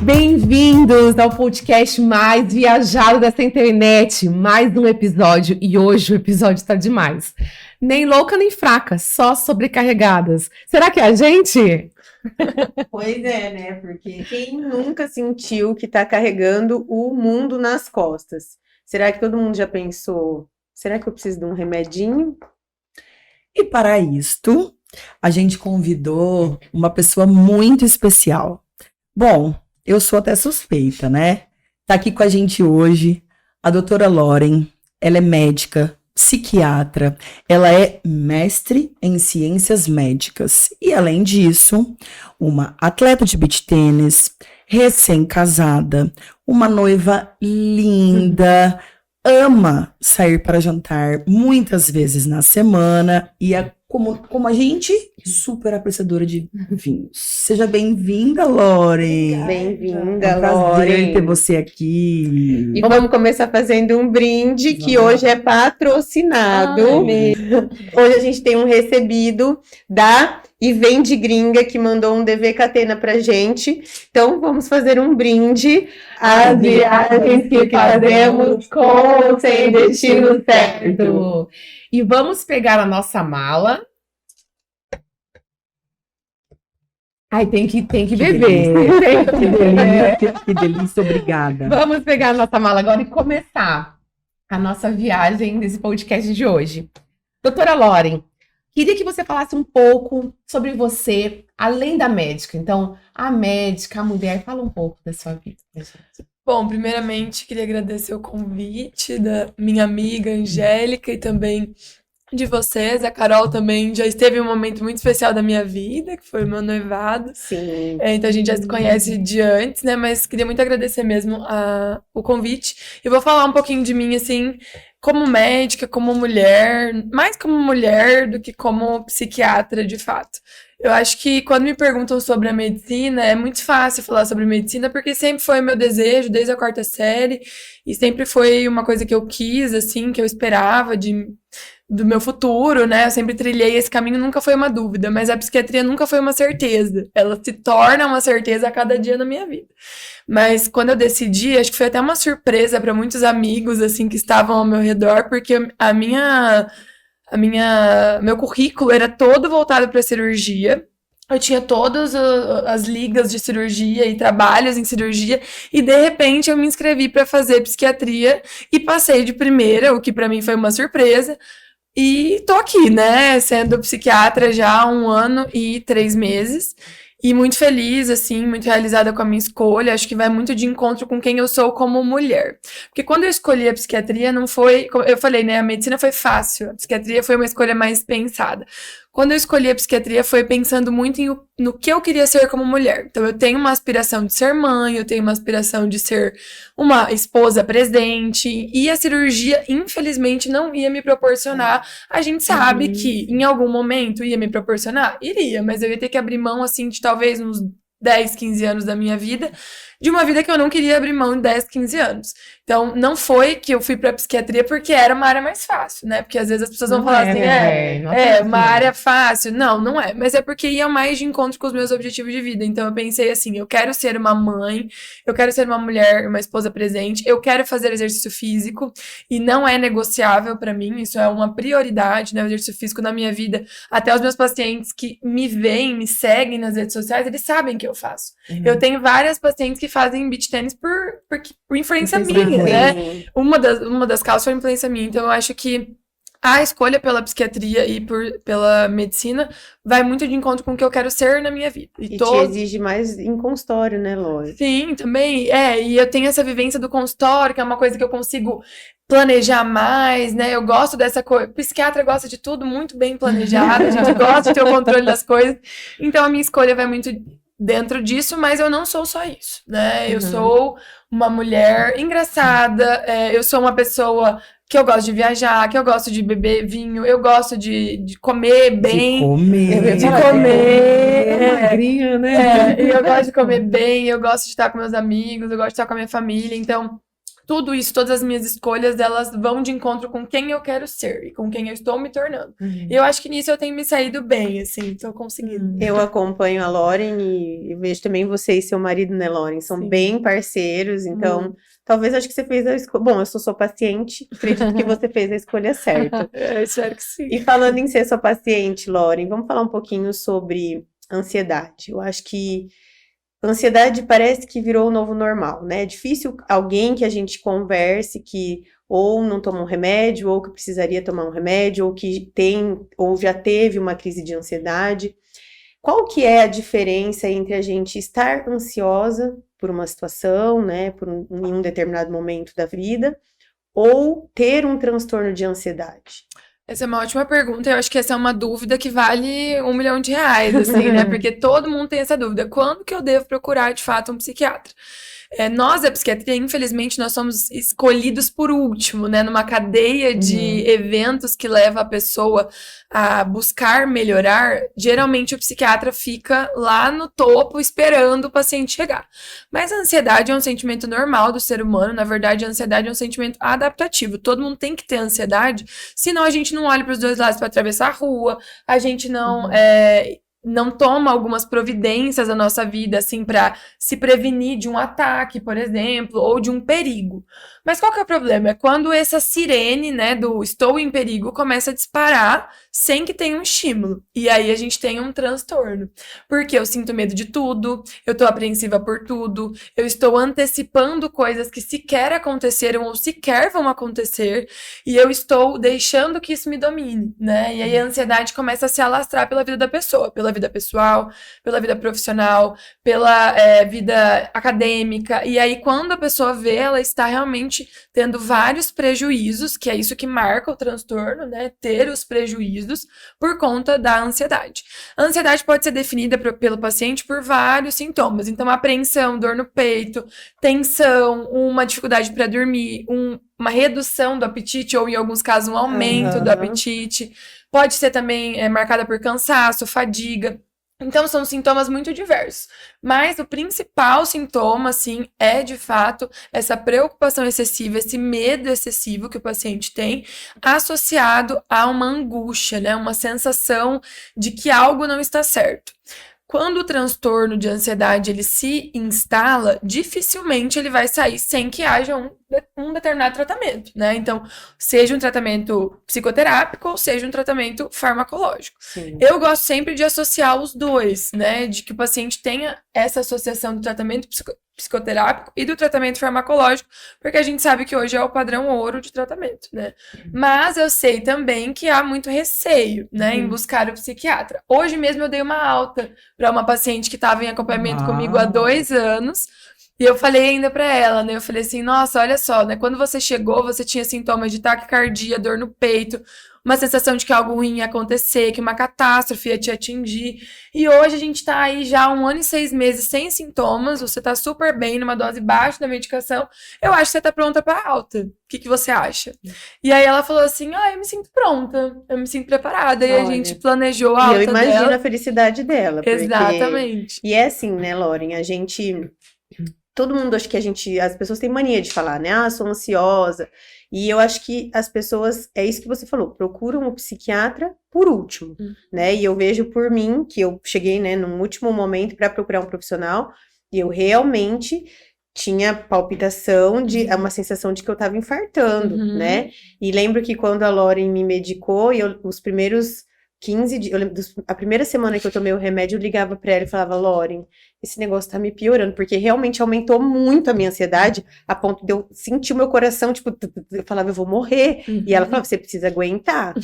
Bem-vindos ao podcast mais viajado dessa internet. Mais um episódio e hoje o episódio tá demais. Nem louca nem fraca, só sobrecarregadas. Será que é a gente? Pois é, né? Porque quem nunca sentiu que tá carregando o mundo nas costas? Será que todo mundo já pensou? Será que eu preciso de um remedinho? E para isto, a gente convidou uma pessoa muito especial. Bom, eu sou até suspeita, né? Tá aqui com a gente hoje a doutora Lauren. Ela é médica, psiquiatra, ela é mestre em ciências médicas e, além disso, uma atleta de beach tênis, recém-casada, uma noiva linda, ama sair para jantar muitas vezes na semana e é como a gente, super apreciadora de vinhos. Seja bem-vinda, Lauren. Bem-vinda, É um prazer Lauren. ter você aqui. E vamos começar fazendo um brinde que hoje é patrocinado. Hoje a gente tem um recebido da E Vem de Gringa, que mandou um DV Catena pra gente. Então vamos fazer um brinde às viagens que fazemos com ou sem destino certo. E vamos pegar a nossa mala. Ai, tem que beber. Que delícia, obrigada. Vamos pegar a nossa mala agora e começar a nossa viagem desse podcast de hoje. Doutora Lauren, queria que você falasse um pouco sobre você, além da médica. Então, a médica, a mulher, fala um pouco da sua vida. Bom, primeiramente, queria agradecer o convite da minha amiga Angélica e também de vocês. A Carol também já esteve em um momento muito especial da minha vida, que foi o meu noivado. Sim. Então a gente já se conhece de antes, né? Mas queria muito agradecer mesmo o convite. E vou falar um pouquinho de mim, assim, como médica, como mulher, mais como mulher do que como psiquiatra, de fato. Eu acho que quando me perguntam sobre a medicina, é muito fácil falar sobre medicina, porque sempre foi o meu desejo, desde a 4ª série, e sempre foi uma coisa que eu quis, assim, que eu esperava do meu futuro, né? Eu sempre trilhei esse caminho, nunca foi uma dúvida, mas a psiquiatria nunca foi uma certeza. Ela se torna uma certeza a cada dia na minha vida. Mas quando eu decidi, acho que foi até uma surpresa para muitos amigos, assim, que estavam ao meu redor, porque meu currículo era todo voltado para cirurgia. Eu tinha todas as ligas de cirurgia e trabalhos em cirurgia, e de repente eu me inscrevi para fazer psiquiatria e passei de primeira, o que para mim foi uma surpresa. E tô aqui, né, sendo psiquiatra já há 1 ano e 3 meses. E muito feliz, assim, muito realizada com a minha escolha. Acho que vai muito de encontro com quem eu sou como mulher. Porque quando eu escolhi a psiquiatria, não foi... Como eu falei, né? A medicina foi fácil. A psiquiatria foi uma escolha mais pensada. Quando eu escolhi a psiquiatria, foi pensando muito no que eu queria ser como mulher. Então, eu tenho uma aspiração de ser mãe, eu tenho uma aspiração de ser uma esposa presente, e a cirurgia, infelizmente, não ia me proporcionar. A gente sabe que, em algum momento, ia me proporcionar? Iria, mas eu ia ter que abrir mão, assim, de talvez uns 10, 15 anos da minha vida, de uma vida que eu não queria abrir mão de 10, 15 anos. Então, não foi que eu fui pra psiquiatria porque era uma área mais fácil, né? Porque às vezes as pessoas vão falar assim, uma área fácil. Não, não é. Mas é porque ia mais de encontro com os meus objetivos de vida. Então, eu pensei assim, eu quero ser uma mãe, eu quero ser uma mulher, uma esposa presente, eu quero fazer exercício físico, e não é negociável pra mim, isso é uma prioridade, né? O exercício físico na minha vida. Até os meus pacientes que me veem, me seguem nas redes sociais, eles sabem que eu faço. Eu tenho várias pacientes que fazem beach tênis por influência minha, né? Uma das causas foi influência minha. Então, eu acho que a escolha pela psiquiatria e pela medicina vai muito de encontro com o que eu quero ser na minha vida. E te exige mais em consultório, né, Lore? Sim, também. E eu tenho essa vivência do consultório, que é uma coisa que eu consigo planejar mais, né? Eu gosto dessa coisa. O psiquiatra gosta de tudo muito bem planejado, a gente gosta de ter o controle das coisas. Então, a minha escolha vai muito dentro disso, mas eu não sou só isso, né? Eu sou uma mulher engraçada, eu sou uma pessoa que eu gosto de viajar, que eu gosto de beber vinho, eu gosto de comer bem. De comer. Magrinha, né? Eu gosto de comer bem, eu gosto de estar com meus amigos, eu gosto de estar com a minha família. Então, tudo isso, todas as minhas escolhas, elas vão de encontro com quem eu quero ser e com quem eu estou me tornando. E eu acho que nisso eu tenho me saído bem, assim, tô conseguindo. Eu acompanho a Lauren e vejo também você e seu marido, né, Lauren? São Sim. bem parceiros, então talvez acho que você fez a escolha. Bom, eu sou sua paciente, acredito que você fez a escolha certa. Eu espero que sim. E falando em ser sua paciente, Lauren, vamos falar um pouquinho sobre ansiedade. Eu acho que ansiedade parece que virou o novo normal, né? É difícil alguém que a gente converse que ou não toma um remédio, ou que precisaria tomar um remédio, ou que tem, ou já teve uma crise de ansiedade. Qual que é a diferença entre a gente estar ansiosa por uma situação, né, em um determinado momento da vida, ou ter um transtorno de ansiedade? Essa é uma ótima pergunta, eu acho que essa é uma dúvida que vale R$1 milhão, assim, né? Porque todo mundo tem essa dúvida. Quando que eu devo procurar, de fato, um psiquiatra? Nós, da psiquiatria, infelizmente, nós somos escolhidos por último, né? Numa cadeia de eventos que leva a pessoa a buscar melhorar, geralmente o psiquiatra fica lá no topo esperando o paciente chegar. Mas a ansiedade é um sentimento normal do ser humano, na verdade a ansiedade é um sentimento adaptativo. Todo mundo tem que ter ansiedade, senão a gente não olha para os dois lados para atravessar a rua, a gente não toma algumas providências na nossa vida, assim, para se prevenir de um ataque, por exemplo, ou de um perigo. Mas qual que é o problema? É quando essa sirene, né, do estou em perigo, começa a disparar sem que tenha um estímulo. E aí a gente tem um transtorno. Porque eu sinto medo de tudo, eu tô apreensiva por tudo, eu estou antecipando coisas que sequer aconteceram ou sequer vão acontecer, e eu estou deixando que isso me domine, né? E aí a ansiedade começa a se alastrar pela vida da pessoa, pela vida pessoal, pela vida profissional, pela vida acadêmica. E aí quando a pessoa vê, ela está realmente tendo vários prejuízos, que é isso que marca o transtorno, né? Ter os prejuízos por conta da ansiedade. A ansiedade pode ser definida pelo paciente por vários sintomas. Então, apreensão, dor no peito, tensão, uma dificuldade para dormir, uma redução do apetite ou, em alguns casos, um aumento do apetite. Pode ser também marcada por cansaço, fadiga. Então, são sintomas muito diversos. Mas o principal sintoma, assim, é, de fato, essa preocupação excessiva, esse medo excessivo que o paciente tem, associado a uma angústia, né? Uma sensação de que algo não está certo. Quando o transtorno de ansiedade ele se instala, dificilmente ele vai sair sem que haja um determinado tratamento, né? Então, seja um tratamento psicoterápico ou seja um tratamento farmacológico. Sim. Eu gosto sempre de associar os dois, né? De que o paciente tenha essa associação do tratamento psicoterápico e do tratamento farmacológico, porque a gente sabe que hoje é o padrão ouro de tratamento, né? Mas eu sei também que há muito receio, né, em buscar o psiquiatra. Hoje mesmo eu dei uma alta para uma paciente que estava em acompanhamento comigo há 2 anos, e eu falei ainda para ela, né, eu falei assim, nossa, olha só, né, quando você chegou, você tinha sintomas de taquicardia, dor no peito, uma sensação de que algo ruim ia acontecer, que uma catástrofe ia te atingir. E hoje a gente tá aí já há 1 ano e 6 meses sem sintomas, você tá super bem, numa dose baixa da medicação. Eu acho que você tá pronta pra alta. O que você acha? E aí ela falou assim, eu me sinto pronta, eu me sinto preparada. E a gente planejou a alta dela. E eu imagino dela. A felicidade dela. Exatamente. E é assim, né, Lauren, todo mundo, acho que as pessoas têm mania de falar, né, sou ansiosa. E eu acho que as pessoas, é isso que você falou, procuram o psiquiatra por último, né? E eu vejo por mim, que eu cheguei, né, num último momento para procurar um profissional, e eu realmente tinha palpitação, uma sensação de que eu tava infartando, né? E lembro que quando a Lauren me medicou, os primeiros 15 dias, eu lembro, a primeira semana que eu tomei o remédio, eu ligava pra ela e falava, Lauren, esse negócio tá me piorando, porque realmente aumentou muito a minha ansiedade, a ponto de eu sentir o meu coração, tipo, eu falava, eu vou morrer. E ela falava, você precisa aguentar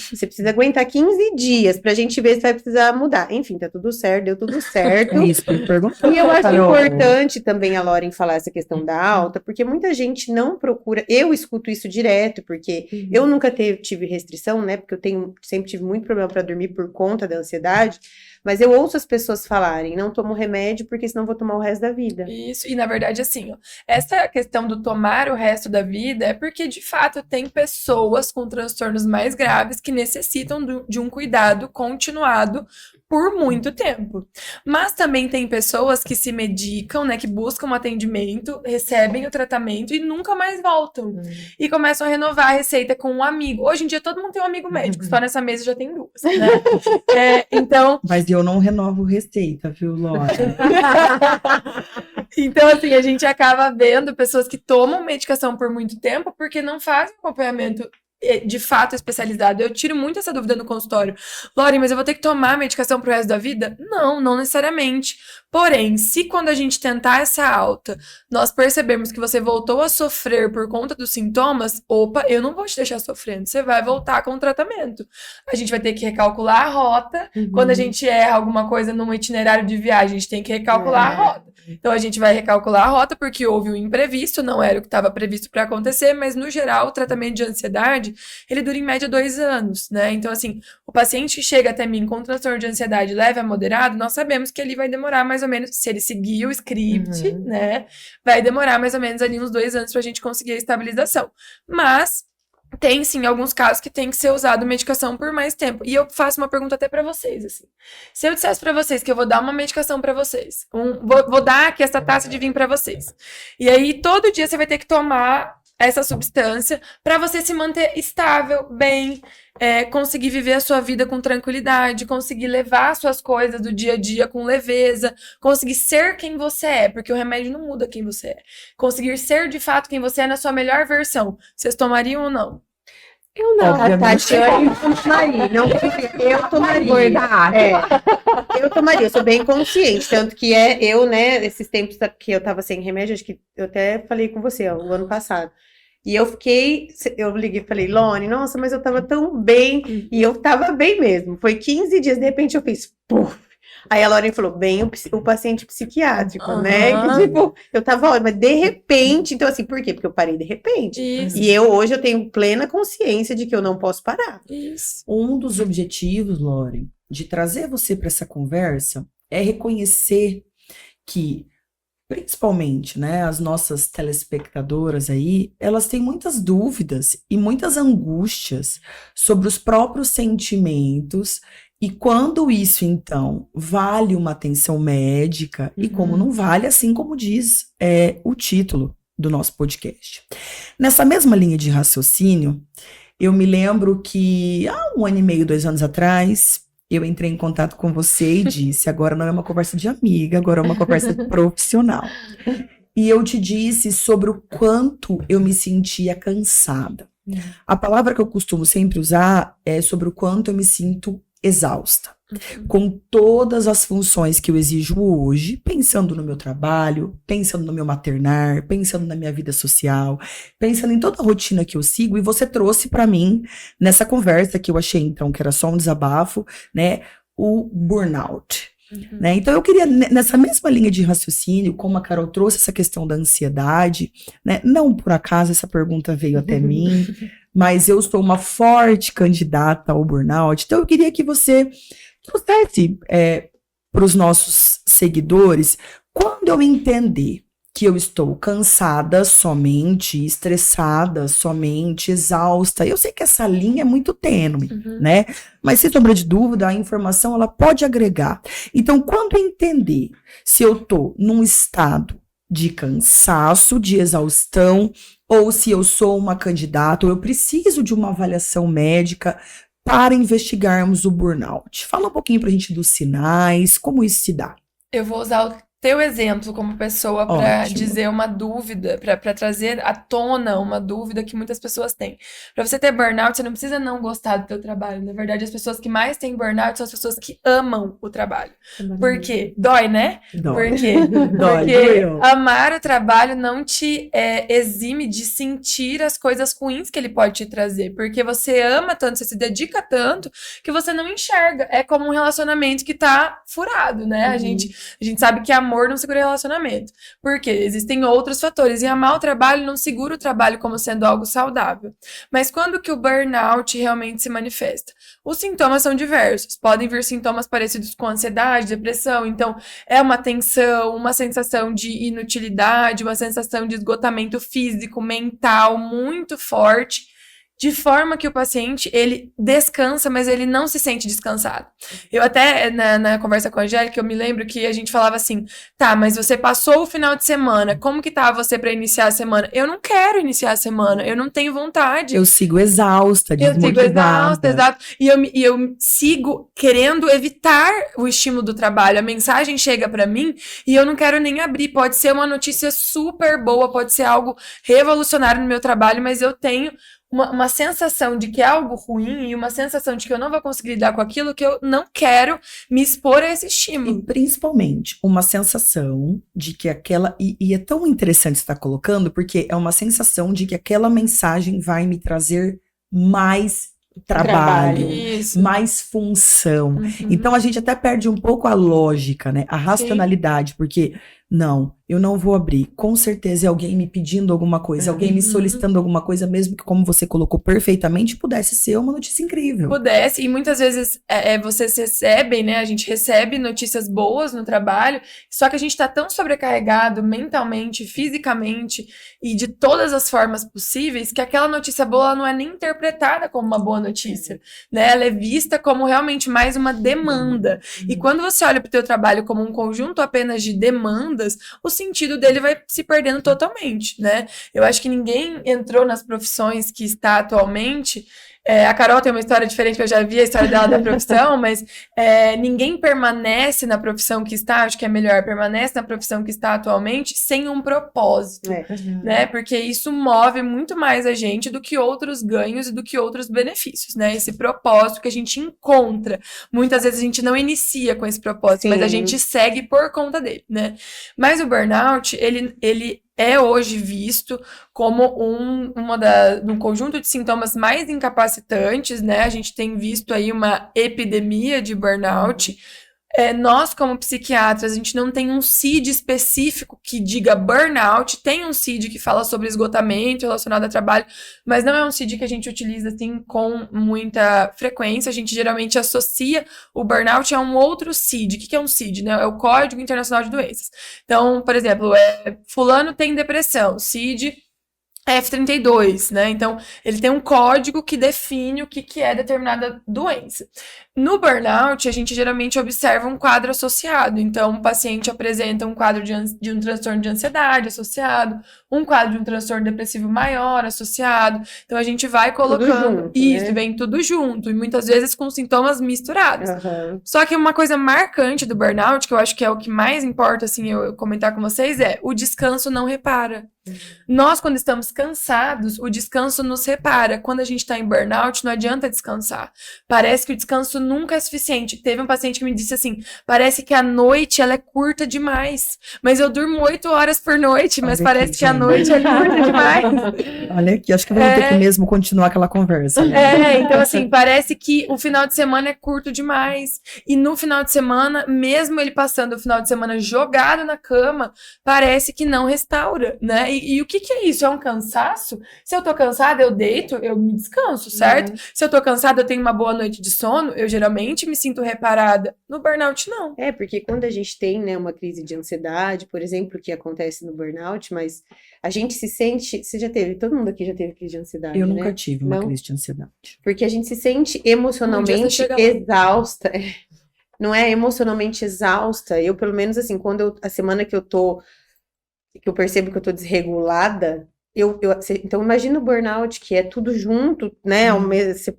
15 dias pra gente ver se vai precisar mudar. Enfim, tá tudo certo, deu tudo certo. Isso, me perguntou. E eu acho importante também a Lauren falar essa questão da alta, porque muita gente não procura, eu escuto isso direto, porque eu nunca tive restrição, né, porque eu sempre tive muito problema pra dormir por conta da ansiedade, Mas eu ouço as pessoas falarem, não tomo remédio porque senão vou tomar o resto da vida. Isso, e na verdade, assim, ó, essa questão do tomar o resto da vida é porque, de fato, tem pessoas com transtornos mais graves que necessitam de um cuidado continuado por muito tempo. Mas também tem pessoas que se medicam, né, que buscam um atendimento, recebem o tratamento e nunca mais voltam. E começam a renovar a receita com um amigo. Hoje em dia, todo mundo tem um amigo médico, só nessa mesa já tem 2, né? Então... Mas eu não renovo receita, viu, Lora? Então, assim, a gente acaba vendo pessoas que tomam medicação por muito tempo porque não fazem acompanhamento de fato especializado. Eu tiro muito essa dúvida no consultório. Lori, mas eu vou ter que tomar medicação pro resto da vida? Não, não necessariamente. Porém, se quando a gente tentar essa alta, nós percebermos que você voltou a sofrer por conta dos sintomas, opa, eu não vou te deixar sofrendo, você vai voltar com o tratamento. A gente vai ter que recalcular a rota. Quando a gente erra alguma coisa num itinerário de viagem, a gente tem que recalcular a rota. Então, a gente vai recalcular a rota porque houve um imprevisto, não era o que estava previsto para acontecer, mas, no geral, o tratamento de ansiedade, ele dura, em média, 2 anos, né? Então, assim, o paciente que chega até mim com transtorno de ansiedade leve a moderado, nós sabemos que ele vai demorar mais ou menos, se ele seguir o script, né? Vai demorar mais ou menos ali uns 2 anos para a gente conseguir a estabilização. Mas... tem, sim, alguns casos que tem que ser usado medicação por mais tempo. E eu faço uma pergunta até pra vocês, assim. Se eu dissesse pra vocês que eu vou dar uma medicação pra vocês, vou dar aqui essa taça de vinho pra vocês. E aí, todo dia você vai ter que tomar essa substância pra você se manter estável, bem, conseguir viver a sua vida com tranquilidade, conseguir levar suas coisas do dia a dia com leveza, conseguir ser quem você é, porque o remédio não muda quem você é. Conseguir ser, de fato, quem você é na sua melhor versão. Vocês tomariam ou não? Eu não, a Obviamente. Tatiane tomaria. Não, eu tomaria. Eu tomaria, eu sou bem consciente. Tanto que eu, né, esses tempos que eu tava sem remédio, acho que eu até falei com você, ó, o ano passado. E eu liguei e falei, Lone, nossa, mas eu tava tão bem. E eu tava bem mesmo. Foi 15 dias, de repente eu fiz, puf. Aí a Lauren falou, bem o paciente psiquiátrico, né? Que, tipo, eu tava ótima, mas de repente, então assim, por quê? Porque eu parei de repente. Isso. E hoje eu tenho plena consciência de que eu não posso parar. Isso. Um dos objetivos, Lauren, de trazer você para essa conversa é reconhecer que, principalmente, né, as nossas telespectadoras aí, elas têm muitas dúvidas e muitas angústias sobre os próprios sentimentos. E quando isso, então, vale uma atenção médica, e como não vale, assim como diz o título do nosso podcast. Nessa mesma linha de raciocínio, eu me lembro que há 1 ano e meio, 2 anos atrás, eu entrei em contato com você e disse, agora não é uma conversa de amiga, agora é uma conversa profissional. E eu te disse sobre o quanto eu me sentia cansada. A palavra que eu costumo sempre usar é sobre o quanto eu me sinto exausta, com todas as funções que eu exijo hoje, pensando no meu trabalho, pensando no meu maternar, pensando na minha vida social, pensando em toda a rotina que eu sigo, e você trouxe para mim, nessa conversa que eu achei então que era só um desabafo, né, o burnout. Né? Então eu queria, nessa mesma linha de raciocínio, como a Carol trouxe essa questão da ansiedade, né? Não por acaso essa pergunta veio até mim, mas eu sou uma forte candidata ao burnout, então eu queria que você trouxesse para os nossos seguidores, quando eu entender que eu estou cansada somente, estressada somente, exausta. Eu sei que essa linha é muito tênue, né? Mas sem sombra de dúvida, a informação ela pode agregar. Então, quando eu entender se eu estou num estado de cansaço, de exaustão, ou se eu sou uma candidata, ou eu preciso de uma avaliação médica para investigarmos o burnout. Fala um pouquinho pra gente dos sinais, como isso se dá. Eu vou usar o teu exemplo como pessoa para dizer uma dúvida, para trazer à tona uma dúvida que muitas pessoas têm. Para você ter burnout, você não precisa não gostar do teu trabalho. Na verdade, as pessoas que mais têm burnout são as pessoas que amam o trabalho. Por quê? Dói, né? Dói. Por quê? Porque amar o trabalho não te exime de sentir as coisas ruins que ele pode te trazer. Porque você ama tanto, você se dedica tanto, que você não enxerga. É como um relacionamento que tá furado, né? A gente sabe que amor amor não segura relacionamento. Porque existem outros fatores. E amar o trabalho não segura o trabalho como sendo algo saudável. Mas quando que o burnout realmente se manifesta? Os sintomas são diversos. Podem vir sintomas parecidos com ansiedade, depressão. Então, é uma tensão, uma sensação de inutilidade, uma sensação de esgotamento físico, mental muito forte, de forma que o paciente, ele descansa, mas ele não se sente descansado. Eu até, na conversa com a Angélica, eu me lembro que a gente falava assim, tá, mas você passou o final de semana, como que tá você pra iniciar a semana? Eu não quero iniciar a semana, eu não tenho vontade. Eu sigo exausta, desmotivada. Eu sigo exausta, exato. E eu sigo querendo evitar o estímulo do trabalho. A mensagem chega pra mim e eu não quero nem abrir. Pode ser uma notícia super boa, pode ser algo revolucionário no meu trabalho, mas eu tenho uma sensação de que é algo ruim e uma sensação de que eu não vou conseguir lidar com aquilo, que eu não quero me expor a esse estímulo. E principalmente uma sensação de que aquela... E é tão interessante estar colocando, porque é uma sensação de que aquela mensagem vai me trazer mais trabalho, Isso. mais função. Uhum. Então a gente até perde um pouco a lógica, né? A racionalidade, porque não, eu não vou abrir. Com certeza é alguém me pedindo alguma coisa, alguém me solicitando alguma coisa, mesmo que, como você colocou perfeitamente, pudesse ser uma notícia incrível. Pudesse, e muitas vezes vocês recebem, né? A gente recebe notícias boas no trabalho, só que a gente tá tão sobrecarregado mentalmente, fisicamente e de todas as formas possíveis que aquela notícia boa ela não é nem interpretada como uma boa notícia, né? Ela é vista como realmente mais uma demanda. E quando você olha pro teu trabalho como um conjunto apenas de demandas, o sentido dele vai se perdendo totalmente, né? Eu acho que ninguém entrou nas profissões que está atualmente. A Carol tem uma história diferente, que eu já vi a história dela da profissão, mas ninguém permanece na profissão que está, acho que é melhor, permanece na profissão que está atualmente sem um propósito, né? Porque isso move muito mais a gente do que outros ganhos e do que outros benefícios, né? Esse propósito que a gente encontra. Muitas vezes a gente não inicia com esse propósito, mas a gente segue por conta dele, né? Mas o burnout, ele é hoje visto como um conjunto de sintomas mais incapacitantes, né? A gente tem visto aí uma epidemia de burnout. Nós, como psiquiatras, a gente não tem um CID específico que diga burnout, tem um CID que fala sobre esgotamento relacionado ao trabalho, mas não é um CID que a gente utiliza assim com muita frequência. A gente geralmente associa o burnout a um outro CID. O que é um CID, né? É o Código Internacional de Doenças. Então, por exemplo, fulano tem depressão, CID F32, né? Então, ele tem um código que define o que é determinada doença. No burnout, a gente geralmente observa um quadro associado. Então, o paciente apresenta um quadro de um transtorno de ansiedade associado, um quadro de um transtorno depressivo maior associado. Então, a gente vai colocando junto, isso, né? vem tudo junto, e muitas vezes com sintomas misturados. Só que uma coisa marcante do burnout, que eu acho que é o que mais importa, assim, eu comentar com vocês, é o descanso não repara. Nós, quando estamos cansados, o descanso nos repara. Quando a gente está em burnout, não adianta descansar. Parece que o descanso nunca é suficiente. Teve um paciente que me disse assim, parece que a noite ela é curta demais. Mas eu durmo 8 horas por noite, mas Olha parece aqui, que a gente. noite é curta demais. Olha aqui, acho que vamos ter que mesmo continuar aquela conversa. Então assim, parece que o final de semana é curto demais. E no final de semana, mesmo ele passando o final de semana jogado na cama, parece que não restaura, né? E o que é isso? É um cansaço? Se eu tô cansada, eu deito, eu me descanso, certo? Se eu tô cansada, eu tenho uma boa noite de sono, eu geralmente me sinto reparada. No burnout, não. Porque quando a gente tem, né, uma crise de ansiedade, por exemplo, que acontece no burnout, mas a gente se sente... Você já teve? Todo mundo aqui já teve crise de ansiedade, Eu né? nunca tive uma Não? crise de ansiedade. Porque a gente se sente Um dia emocionalmente você chega lá. exausta. Não é emocionalmente exausta. Eu, pelo menos, assim, a semana que eu percebo que eu tô desregulada, então imagina o burnout, que é tudo junto, né? Ao mesmo,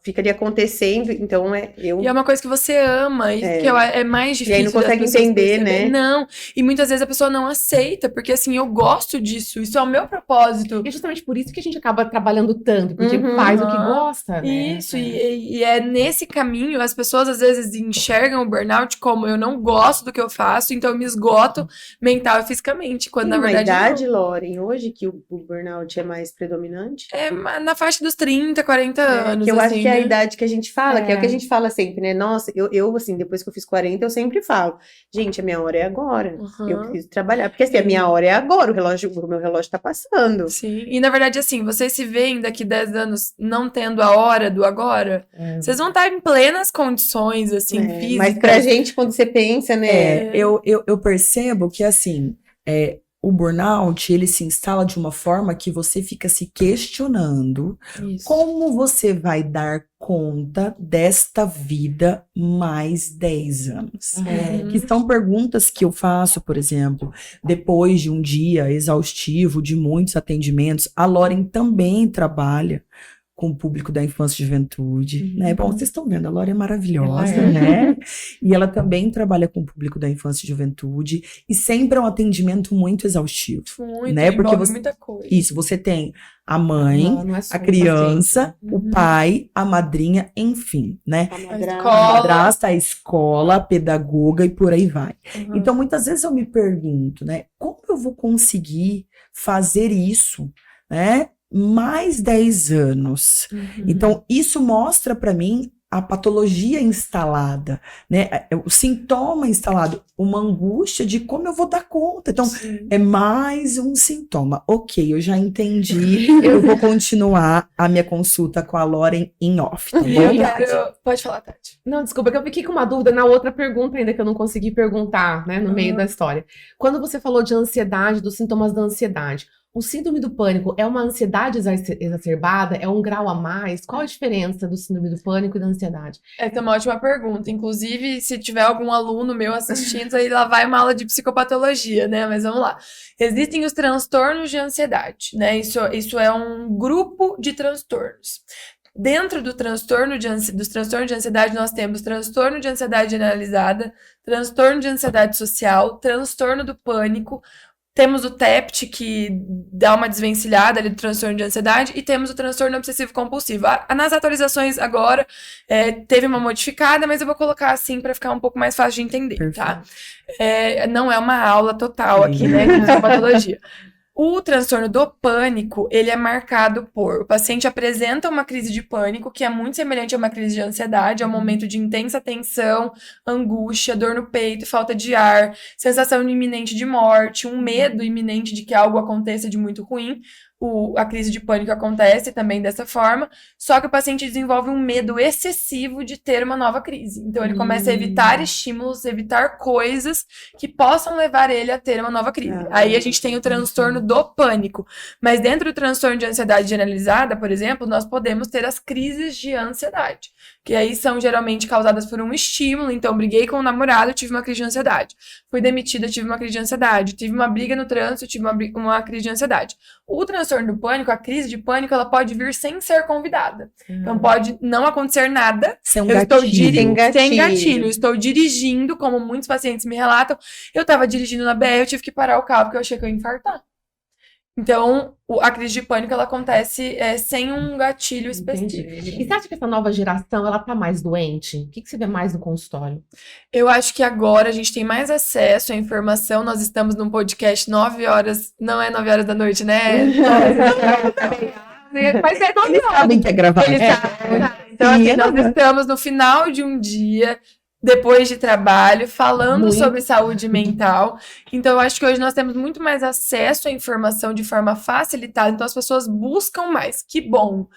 ficaria acontecendo, então E é uma coisa que você ama, e que é mais difícil. E aí não consegue das pessoas entender, perceberem. né? Não, e muitas vezes a pessoa não aceita, porque assim, eu gosto disso, isso é o meu propósito. E é justamente por isso que a gente acaba trabalhando tanto, porque Uhum. faz o que gosta, né? Isso, e é nesse caminho, as pessoas às vezes enxergam o burnout como eu não gosto do que eu faço, então eu me esgoto mental e fisicamente, quando na Tem uma verdade não. idade, Lauren, hoje que o o burnout é mais predominante? É na faixa dos 30, 40 anos, Que eu acho assim, que é a né? idade que a gente fala, que é o que a gente fala sempre, né? Nossa, eu assim, depois que eu fiz 40, eu sempre falo, gente, a minha hora é agora. Eu Uhum. preciso trabalhar. Porque assim, a minha hora é agora, o meu relógio tá passando. Sim, e na verdade, assim, vocês se veem daqui 10 anos não tendo a hora do agora, vocês vão estar em plenas condições, assim, físicas. Mas pra gente, quando você pensa, né? Eu percebo que, assim, o burnout, ele se instala de uma forma que você fica se questionando Isso. como você vai dar conta desta vida mais 10 anos. Que são perguntas que eu faço, por exemplo, depois de um dia exaustivo, de muitos atendimentos. A Lauren também trabalha com o público da infância e juventude, né? Bom, vocês estão vendo, a Lauren é maravilhosa, né? E ela também trabalha com o público da infância e juventude, e sempre é um atendimento muito exaustivo. Muito, né? Porque envolve muita coisa. Isso, você tem a mãe, Não é só a criança, paciente, né? o pai, a madrinha, enfim, né? A A madrasta. A escola. madrasta, a escola, a pedagoga e por aí vai. Uhum. Então, muitas vezes eu me pergunto, né? Como eu vou conseguir fazer isso, né? Mais 10 anos. Então, isso mostra para mim a patologia instalada, né? O sintoma instalado, uma angústia de como eu vou dar conta. Então, Sim. é mais um sintoma. Ok, eu já entendi. Eu vou continuar a minha consulta com a Lauren em off, tá E eu bom? quero... Pode falar, Tati. Não, desculpa, que eu fiquei com uma dúvida na outra pergunta ainda que eu não consegui perguntar, né, no meio da história. Quando você falou de ansiedade, dos sintomas da ansiedade, o síndrome do pânico é uma ansiedade exacerbada? É um grau a mais? Qual a diferença do síndrome do pânico e da ansiedade? Essa é uma ótima pergunta. Inclusive, se tiver algum aluno meu assistindo, aí lá vai uma aula de psicopatologia, né? Mas vamos lá. Existem os transtornos de ansiedade, né? Isso é um grupo de transtornos. Dentro do dos transtornos de ansiedade, nós temos transtorno de ansiedade generalizada, transtorno de ansiedade social, transtorno do pânico. Temos o TEPT, que dá uma desvencilhada ali do transtorno de ansiedade, e temos o transtorno obsessivo-compulsivo. Nas atualizações agora, teve uma modificada, mas eu vou colocar assim para ficar um pouco mais fácil de entender, tá? Não é uma aula total aqui, né, de psicopatologia. O transtorno do pânico, ele é marcado por... O paciente apresenta uma crise de pânico, que é muito semelhante a uma crise de ansiedade, é um momento de intensa tensão, angústia, dor no peito, falta de ar, sensação iminente de morte, um medo iminente de que algo aconteça de muito ruim. A crise de pânico acontece também dessa forma, só que o paciente desenvolve um medo excessivo de ter uma nova crise. Então, ele começa a evitar estímulos, evitar coisas que possam levar ele a ter uma nova crise. Aí a gente tem o transtorno do pânico. Mas dentro do transtorno de ansiedade generalizada, por exemplo, nós podemos ter as crises de ansiedade, que aí são geralmente causadas por um estímulo. Então, briguei com o namorado, tive uma crise de ansiedade. Fui demitida, tive uma crise de ansiedade. Tive uma briga no trânsito, tive uma crise de ansiedade. O transtorno do pânico, a crise de pânico, ela pode vir sem ser convidada. Então, pode não acontecer nada. Sem um Eu estou gatilho. sem gatilho. Eu estou dirigindo, como muitos pacientes me relatam. Eu estava dirigindo na BR, eu tive que parar o carro porque eu achei que eu ia infartar. Então, a crise de pânico, ela acontece sem um gatilho específico. E você acha que essa nova geração, ela tá mais doente? O que você vê mais no consultório? Eu acho que agora a gente tem mais acesso à informação. Nós estamos num podcast 9 horas, não é 9 horas da noite, né? Mas é 9 Eles horas. sabem que é gravado. Então, assim, Sim, nós estamos no final de um dia, depois de trabalho, falando Muito. sobre saúde mental. Então, eu acho que hoje nós temos muito mais acesso à informação de forma facilitada. Então, as pessoas buscam mais. Que bom!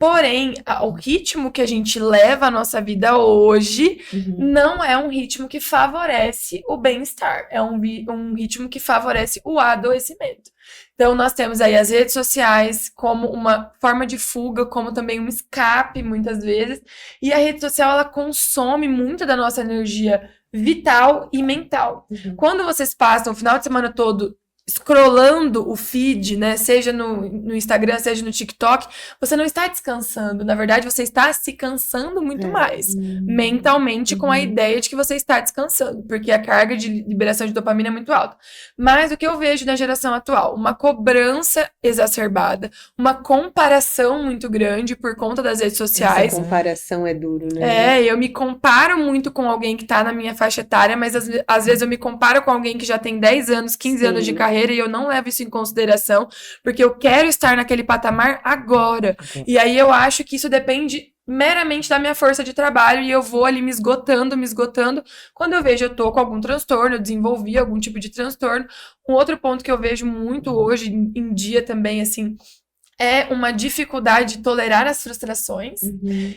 Porém, o ritmo que a gente leva a nossa vida hoje não é um ritmo que favorece o bem-estar. É um ritmo que favorece o adoecimento. Então, nós temos aí as redes sociais como uma forma de fuga, como também um escape, muitas vezes. E a rede social, ela consome muito da nossa energia vital e mental. Quando vocês passam o final de semana todo scrollando o feed, né, seja no Instagram, seja no TikTok, você não está descansando. Na verdade, você está se cansando muito mais mentalmente com a ideia de que você está descansando, porque a carga de liberação de dopamina é muito alta. Mas o que eu vejo na geração atual? Uma cobrança exacerbada, uma comparação muito grande por conta das redes sociais. Essa comparação é duro, né? Eu me comparo muito com alguém que tá na minha faixa etária, mas às vezes eu me comparo com alguém que já tem 10 anos, 15 anos de carreira carreira e eu não levo isso em consideração, porque eu quero estar naquele patamar agora. E aí eu acho que isso depende meramente da minha força de trabalho e eu vou ali me esgotando. Quando eu vejo eu tô com algum transtorno, eu desenvolvi algum tipo de transtorno. Um outro ponto que eu vejo muito hoje em dia também, assim, é uma dificuldade de tolerar as frustrações.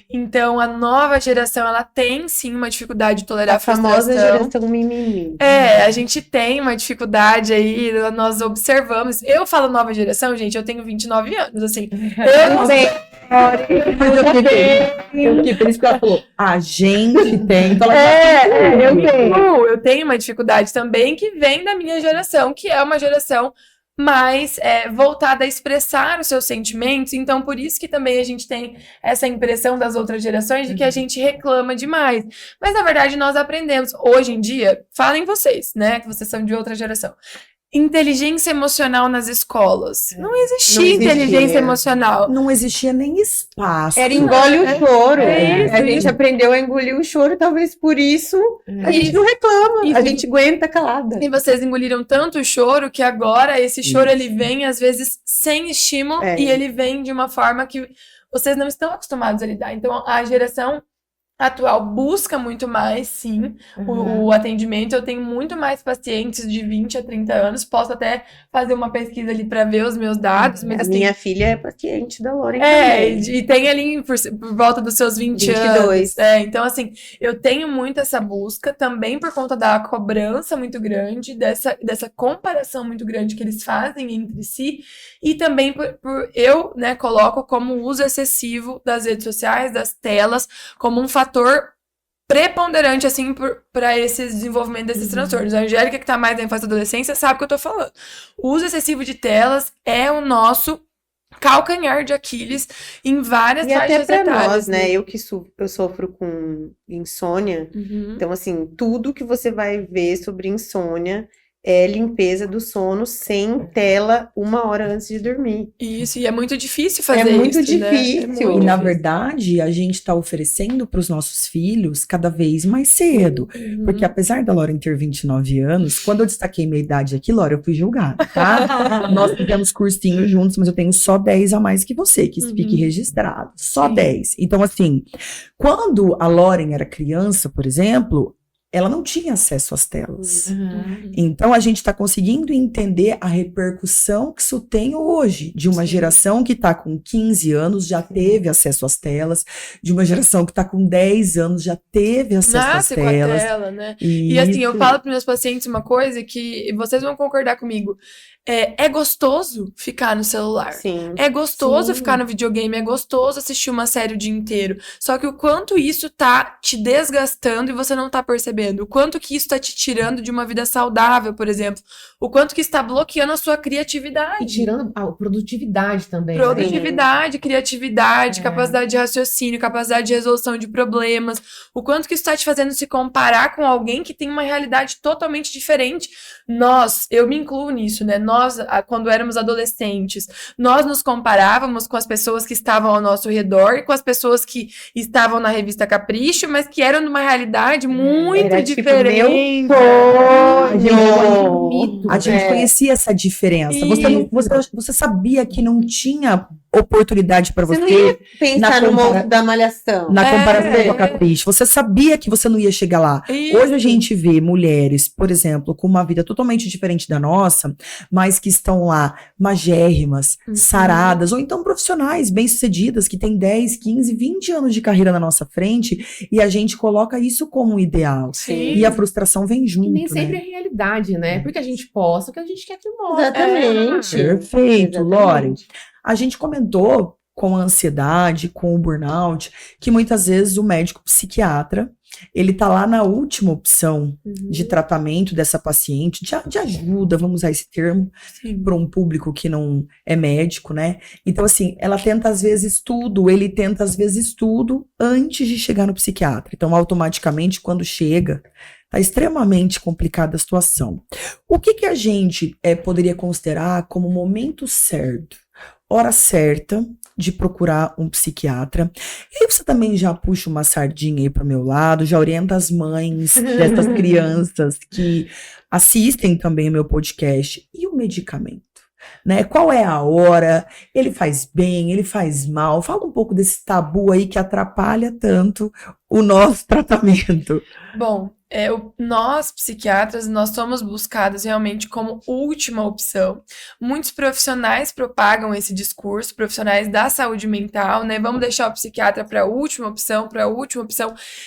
Então, a nova geração, ela tem, sim, uma dificuldade de tolerar A a frustração. famosa geração mimimi. A gente tem uma dificuldade aí, nós observamos. Eu falo nova geração, gente, eu tenho 29 anos, assim. Eu não sei. Eu fiquei feliz porque ela falou, a gente tem. Então Eu tenho uma dificuldade também que vem da minha geração, que é uma geração mais voltada a expressar os seus sentimentos. Então, por isso que também a gente tem essa impressão das outras gerações de que a gente reclama demais. Mas, na verdade, nós aprendemos. Hoje em dia, falem vocês, né, que vocês são de outra geração. Inteligência emocional nas escolas. Não existia inteligência emocional. Não existia nem espaço. Era engole o choro. isso, A gente aprendeu a engolir o choro, talvez por isso a gente não reclama, a gente aguenta calada. E vocês engoliram tanto o choro que agora esse choro ele vem às vezes sem estímulo e ele vem de uma forma que vocês não estão acostumados a lidar. Então a geração atual busca muito mais, sim, o atendimento. Eu tenho muito mais pacientes de 20 a 30 anos. Posso até fazer uma pesquisa ali para ver os meus dados. Mas, a minha filha é paciente da Lauren também. E tem ali por volta dos seus 22 anos. Então, assim, eu tenho muito essa busca também por conta da cobrança muito grande, dessa comparação muito grande que eles fazem entre si. E também por eu, né, coloco como uso excessivo das redes sociais, das telas, como um fator preponderante, assim, para esse desenvolvimento desses transtornos. A Angélica, que tá mais na infância e adolescência, sabe o que eu tô falando. O uso excessivo de telas é o nosso calcanhar de Aquiles em várias faixas etárias. E até pra nós, né? Eu sofro com insônia. Então, assim, tudo que você vai ver sobre insônia é limpeza do sono sem tela 1 hora antes de dormir. Isso, e é muito difícil fazer isso, É muito difícil. Né? E, na verdade, a gente está oferecendo para os nossos filhos cada vez mais cedo. Porque, apesar da Lauren ter 29 anos, quando eu destaquei minha idade aqui, Laura, eu fui julgada, tá? Nós fizemos cursinho juntos, mas eu tenho só 10 a mais que você, que fique registrado. Só 10. Então, assim, quando a Lauren era criança, por exemplo, ela não tinha acesso às telas. Então, a gente está conseguindo entender a repercussão que isso tem hoje, de uma geração que está com 15 anos, já teve acesso às telas, de uma geração que está com 10 anos, já teve acesso às telas. Com a tela, né? E assim, eu falo para meus pacientes uma coisa que vocês vão concordar comigo. É gostoso ficar no celular. Sim. É gostoso ficar no videogame, é gostoso assistir uma série o dia inteiro. Só que o quanto isso tá te desgastando e você não tá percebendo. O quanto que isso tá te tirando de uma vida saudável, por exemplo. O quanto que está bloqueando a sua criatividade. E tirando a produtividade também. Produtividade, criatividade, capacidade de raciocínio, capacidade de resolução de problemas. O quanto que isso tá te fazendo se comparar com alguém que tem uma realidade totalmente diferente. Eu me incluo nisso, né? Nós, quando éramos adolescentes, nós nos comparávamos com as pessoas que estavam ao nosso redor e com as pessoas que estavam na revista Capricho, mas que eram numa realidade muito diferente. A gente conhecia essa diferença. Você sabia que não tinha oportunidade para você. Você não ia pensar no monstro da Malhação. Na comparação com a Capricho. Você sabia que você não ia chegar lá. Isso. Hoje a gente vê mulheres, por exemplo, com uma vida totalmente diferente da nossa, mas que estão lá magérrimas, saradas, ou então profissionais bem-sucedidas, que têm 10, 15, 20 anos de carreira na nossa frente, e a gente coloca isso como um ideal. Sim. E a frustração vem junto, E nem sempre né? é realidade, né? Porque a gente posta o que a gente quer que mostre. Exatamente. Perfeito, Lauren. A gente comentou com a ansiedade, com o burnout, que muitas vezes o médico psiquiatra, ele tá lá na última opção de tratamento dessa paciente, de ajuda, vamos usar esse termo, para um público que não é médico, né? Então, assim, ela tenta às vezes tudo, ele tenta às vezes tudo antes de chegar no psiquiatra. Então, automaticamente, quando chega, tá extremamente complicada a situação. O que a gente poderia considerar como momento certo? hora certa de procurar um psiquiatra. E aí você também já puxa uma sardinha aí pro meu lado, já orienta as mães dessas crianças que assistem também o meu podcast. E o medicamento? Né? Qual é a hora? Ele faz bem, ele faz mal? Fala um pouco desse tabu aí que atrapalha tanto o nosso tratamento. Bom, nós, psiquiatras, nós somos buscados realmente como última opção. Muitos profissionais propagam esse discurso, profissionais da saúde mental, né? Vamos deixar o psiquiatra para a última opção,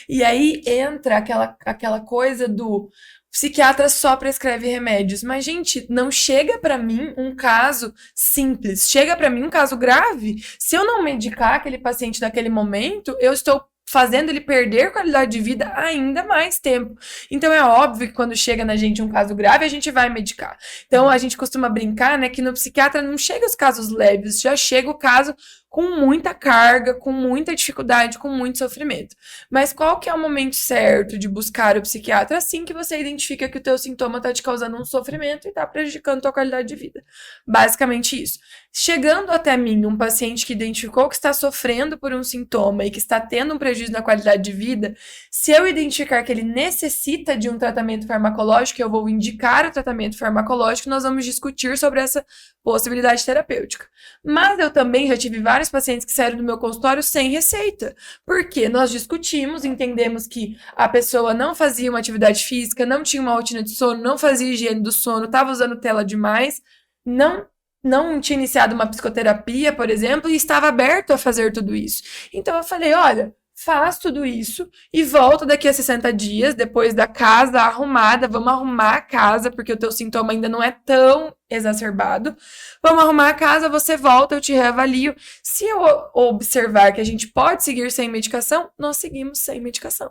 e aí entra aquela coisa do psiquiatra só prescreve remédios. Mas, gente, não chega para mim um caso simples, chega para mim um caso grave. Se eu não medicar aquele paciente naquele momento, eu estou fazendo ele perder qualidade de vida ainda mais tempo. Então é óbvio que quando chega na gente um caso grave, a gente vai medicar. Então a gente costuma brincar, né, que no psiquiatra não chega os casos leves, já chega o caso com muita carga, com muita dificuldade, com muito sofrimento. Mas qual que é o momento certo de buscar o psiquiatra? Assim que você identifica que o teu sintoma está te causando um sofrimento e está prejudicando a tua qualidade de vida. Basicamente isso. Chegando até mim um paciente que identificou que está sofrendo por um sintoma e que está tendo um prejuízo na qualidade de vida, se eu identificar que ele necessita de um tratamento farmacológico, eu vou indicar o tratamento farmacológico, nós vamos discutir sobre essa possibilidade terapêutica. Mas eu também já tive vários pacientes que saíram do meu consultório sem receita, porque nós discutimos, entendemos que a pessoa não fazia uma atividade física, não tinha uma rotina de sono, não fazia higiene do sono, estava usando tela demais, não tinha iniciado uma psicoterapia, por exemplo, e estava aberto a fazer tudo isso. Então eu falei, olha, faz tudo isso e volta daqui a 60 dias, depois da casa arrumada, vamos arrumar a casa, porque o teu sintoma ainda não é tão exacerbado. Vamos arrumar a casa, você volta, eu te reavalio. Se eu observar que a gente pode seguir sem medicação, nós seguimos sem medicação.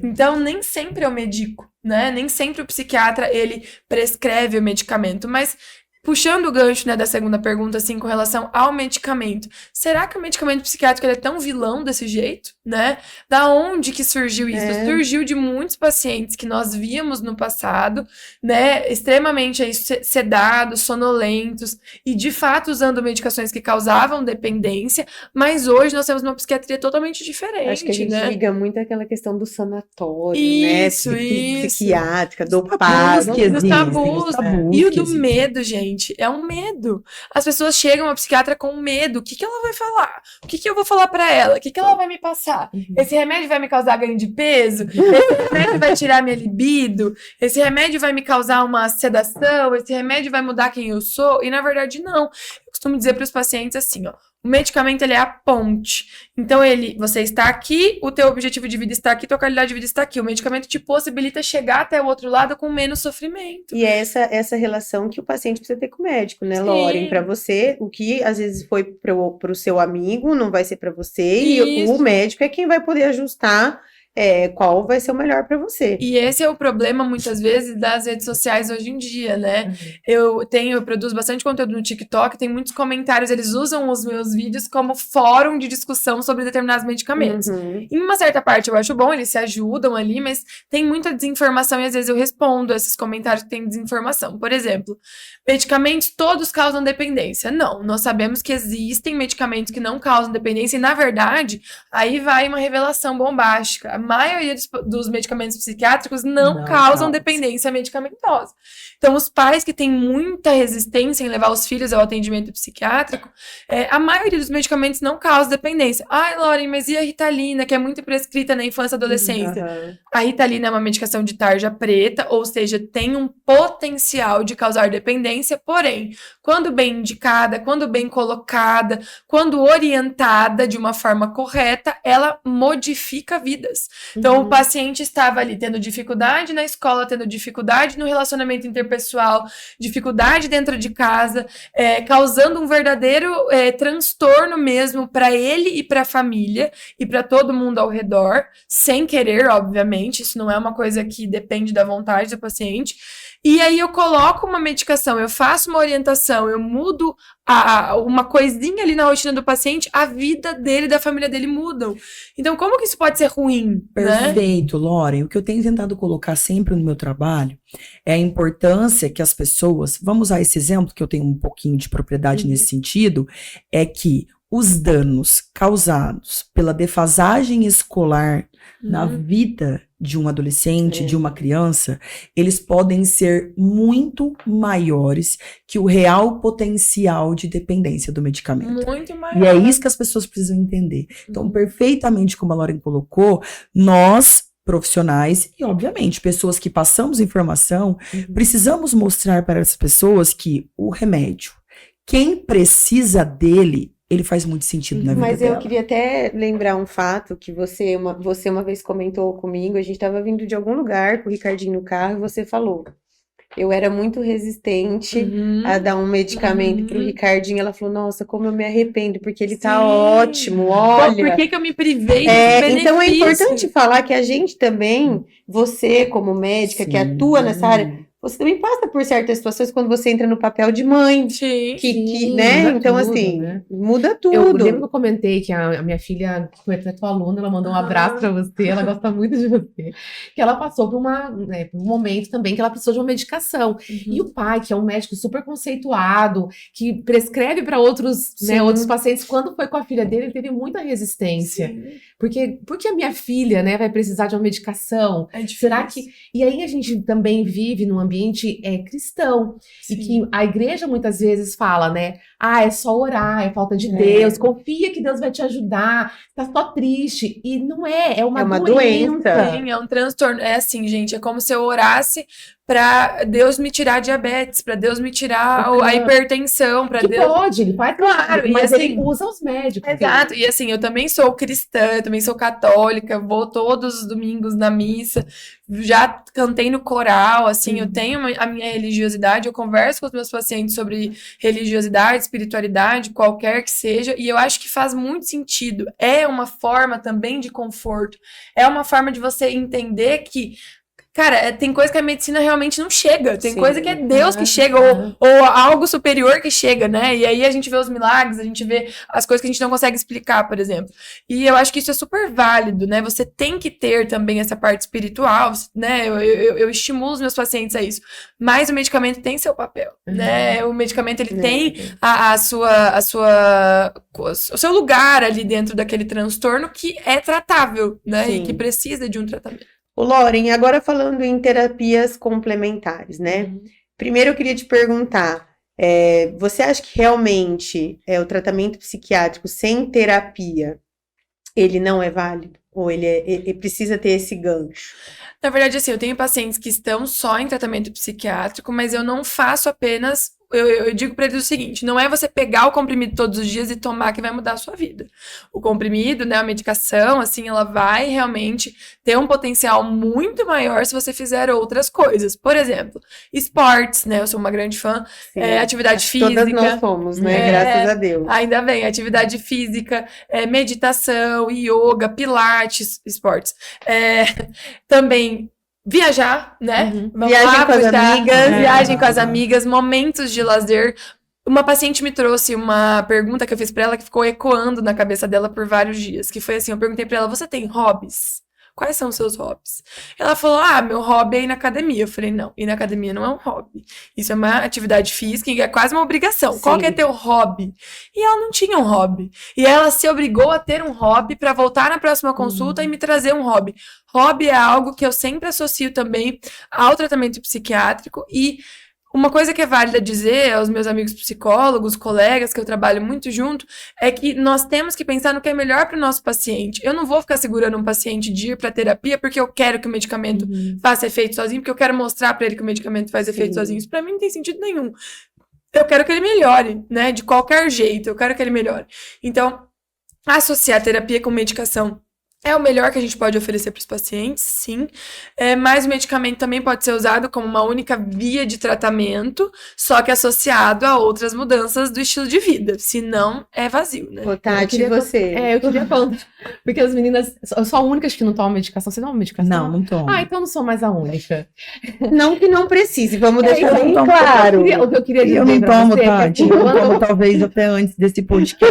Então, nem sempre eu medico, né? Nem sempre o psiquiatra, ele prescreve o medicamento, mas puxando o gancho, né, da segunda pergunta, assim, com relação ao medicamento. Será que o medicamento psiquiátrico ele é tão vilão desse jeito, né? Da onde que surgiu isso? Surgiu de muitos pacientes que nós víamos no passado, né, extremamente aí sedados, sonolentos, e de fato usando medicações que causavam dependência, mas hoje nós temos uma psiquiatria totalmente diferente, acho que a gente liga muito aquela questão do sanatório, isso, né? isso. Psiquiátrica, dopado, Dos tabus. E o do medo, gente, é um medo. As pessoas chegam a psiquiatra com medo. O que ela vai falar? O que eu vou falar pra ela? O que ela vai me passar? Esse remédio vai me causar ganho de peso? Esse remédio vai tirar minha libido? Esse remédio vai me causar uma sedação? Esse remédio vai mudar quem eu sou? E na verdade não. Eu costumo dizer para os pacientes assim, ó. O medicamento, ele é a ponte. Então, você está aqui, o teu objetivo de vida está aqui, tua qualidade de vida está aqui. O medicamento te possibilita chegar até o outro lado com menos sofrimento. E é essa relação que o paciente precisa ter com o médico, né, Lauren? Para você, o que às vezes foi pro seu amigo, não vai ser para você. Isso. E o médico é quem vai poder ajustar qual vai ser o melhor para você. E esse é o problema, muitas vezes, das redes sociais hoje em dia, né? Eu produzo bastante conteúdo no TikTok, tem muitos comentários, eles usam os meus vídeos como fórum de discussão sobre determinados medicamentos. Em uma certa parte eu acho bom, eles se ajudam ali, mas tem muita desinformação e às vezes eu respondo esses comentários que tem desinformação. Por exemplo, medicamentos todos causam dependência. Não, nós sabemos que existem medicamentos que não causam dependência e, na verdade, aí vai uma revelação bombástica. A maioria dos medicamentos psiquiátricos não causam dependência medicamentosa. Então, os pais que têm muita resistência em levar os filhos ao atendimento psiquiátrico, a maioria dos medicamentos não causa dependência. Ai, Lauren, mas e a Ritalina, que é muito prescrita na infância e adolescência? A Ritalina é uma medicação de tarja preta, ou seja, tem um potencial de causar dependência, porém, quando bem indicada, quando bem colocada, quando orientada de uma forma correta, ela modifica vidas. Então, o paciente estava ali tendo dificuldade na escola, tendo dificuldade no relacionamento interpessoal, dificuldade dentro de casa, causando um verdadeiro transtorno mesmo para ele e para a família e para todo mundo ao redor, sem querer, obviamente, isso não é uma coisa que depende da vontade do paciente. E aí eu coloco uma medicação, eu faço uma orientação, eu mudo uma coisinha ali na rotina do paciente, a vida dele, da família dele mudam. Então, como que isso pode ser ruim, né? Perfeito, Lauren. O que eu tenho tentado colocar sempre no meu trabalho é a importância que as pessoas, vamos usar esse exemplo, que eu tenho um pouquinho de propriedade nesse sentido, é que os danos causados pela defasagem escolar na vida de um adolescente, de uma criança, eles podem ser muito maiores que o real potencial de dependência do medicamento. Muito maior. E é isso que as pessoas precisam entender. Então, perfeitamente como a Lauren colocou, nós, profissionais e, obviamente, pessoas que passamos informação, precisamos mostrar para as pessoas que o remédio, quem precisa dele, ele faz muito sentido na vida Mas dela. eu queria até lembrar um fato que você uma vez comentou comigo, a gente estava vindo de algum lugar com o Ricardinho no carro e você falou, eu era muito resistente a dar um medicamento pro Ricardinho, ela falou, nossa, como eu me arrependo, porque ele tá ótimo, olha. Por que eu me privei desse benefício? Então é importante falar que a gente também, você como médica que atua nessa área, você também passa por certas situações quando você entra no papel de mãe. Sim. Né? Muda Então, tudo, assim, né? muda Eu tudo. lembro que eu comentei que a minha filha, que foi tua aluna, ela mandou um abraço pra você, ela gosta muito de você. Que ela passou por por um momento também que ela precisou de uma medicação. E o pai, que é um médico super conceituado, que prescreve para outros pacientes, quando foi com a filha dele, ele teve muita resistência. Porque a minha filha, né, vai precisar de uma medicação? É difícil. Será que... E aí a gente também vive num ambiente cristão. Sim. E que a igreja muitas vezes fala, né? É só orar, é falta de Deus, confia que Deus vai te ajudar, tá só triste. E não é uma doença. Sim, é um transtorno. É assim, gente, é como se eu orasse pra Deus me tirar diabetes, pra Deus me tirar a hipertensão, pra Que Deus... pode, ele faz Claro, mas e assim, ele usa os médicos. Exato, e assim, eu também sou cristã, eu também sou católica, vou todos os domingos na missa, já cantei no coral, assim, eu tenho a minha religiosidade, eu converso com os meus pacientes sobre religiosidade, espiritualidade, qualquer que seja, e eu acho que faz muito sentido, é uma forma também de conforto, é uma forma de você entender que cara, tem coisa que a medicina realmente não chega. Tem coisa que é Deus que chega, ou algo superior que chega, né? E aí a gente vê os milagres, a gente vê as coisas que a gente não consegue explicar, por exemplo. E eu acho que isso é super válido, né? Você tem que ter também essa parte espiritual, né? Eu estimulo os meus pacientes a isso. Mas o medicamento tem seu papel, né? O medicamento, ele tem o seu lugar ali dentro daquele transtorno que é tratável, né? Sim. E que precisa de um tratamento. Ô, Lauren, agora falando em terapias complementares, né? Primeiro eu queria te perguntar, você acha que realmente o tratamento psiquiátrico sem terapia, ele não é válido? Ou ele precisa ter esse gancho? Na verdade, assim, eu tenho pacientes que estão só em tratamento psiquiátrico, mas eu não faço apenas... Eu digo para eles o seguinte, não é você pegar o comprimido todos os dias e tomar que vai mudar a sua vida. O comprimido, né, a medicação, assim, ela vai realmente ter um potencial muito maior se você fizer outras coisas. Por exemplo, esportes, né, eu sou uma grande fã, atividade física. Todas nós somos, né, graças a Deus. Ainda bem, atividade física, meditação, yoga, pilates, esportes. Também... Viajar, né? Viagem com as amigas. Viagem com as amigas, momentos de lazer. Uma paciente me trouxe uma pergunta que eu fiz pra ela que ficou ecoando na cabeça dela por vários dias. Que foi assim, eu perguntei pra ela, você tem hobbies? Quais são os seus hobbies? Ela falou, meu hobby é ir na academia. Eu falei, não, ir na academia não é um hobby. Isso é uma atividade física e é quase uma obrigação. Sim. Qual que é teu hobby? E ela não tinha um hobby. E ela se obrigou a ter um hobby pra voltar na próxima consulta e me trazer um hobby. Hobby é algo que eu sempre associo também ao tratamento psiquiátrico e uma coisa que é válida dizer aos meus amigos psicólogos, colegas, que eu trabalho muito junto, é que nós temos que pensar no que é melhor para o nosso paciente. Eu não vou ficar segurando um paciente de ir para terapia porque eu quero que o medicamento faça efeito sozinho, porque eu quero mostrar para ele que o medicamento faz efeito sozinho. Isso para mim não tem sentido nenhum. Eu quero que ele melhore, né? De qualquer jeito, eu quero que ele melhore. Então, associar terapia com medicação É o melhor que a gente pode oferecer para os pacientes, sim. Mas o medicamento também pode ser usado como uma única via de tratamento, só que associado a outras mudanças do estilo de vida. Senão, é vazio, né? Ô, Tati, e você? Eu queria falar, porque as meninas, eu sou a única que não toma medicação. Você toma medicação? Não tomo. Então eu não sou mais a única. Não que não precise, vamos deixar eu bem não tomo. claro. O que eu queria dizer Eu não pra tomo, você é que, Tati. assim, Eu quando- tomo talvez até antes desse podcast.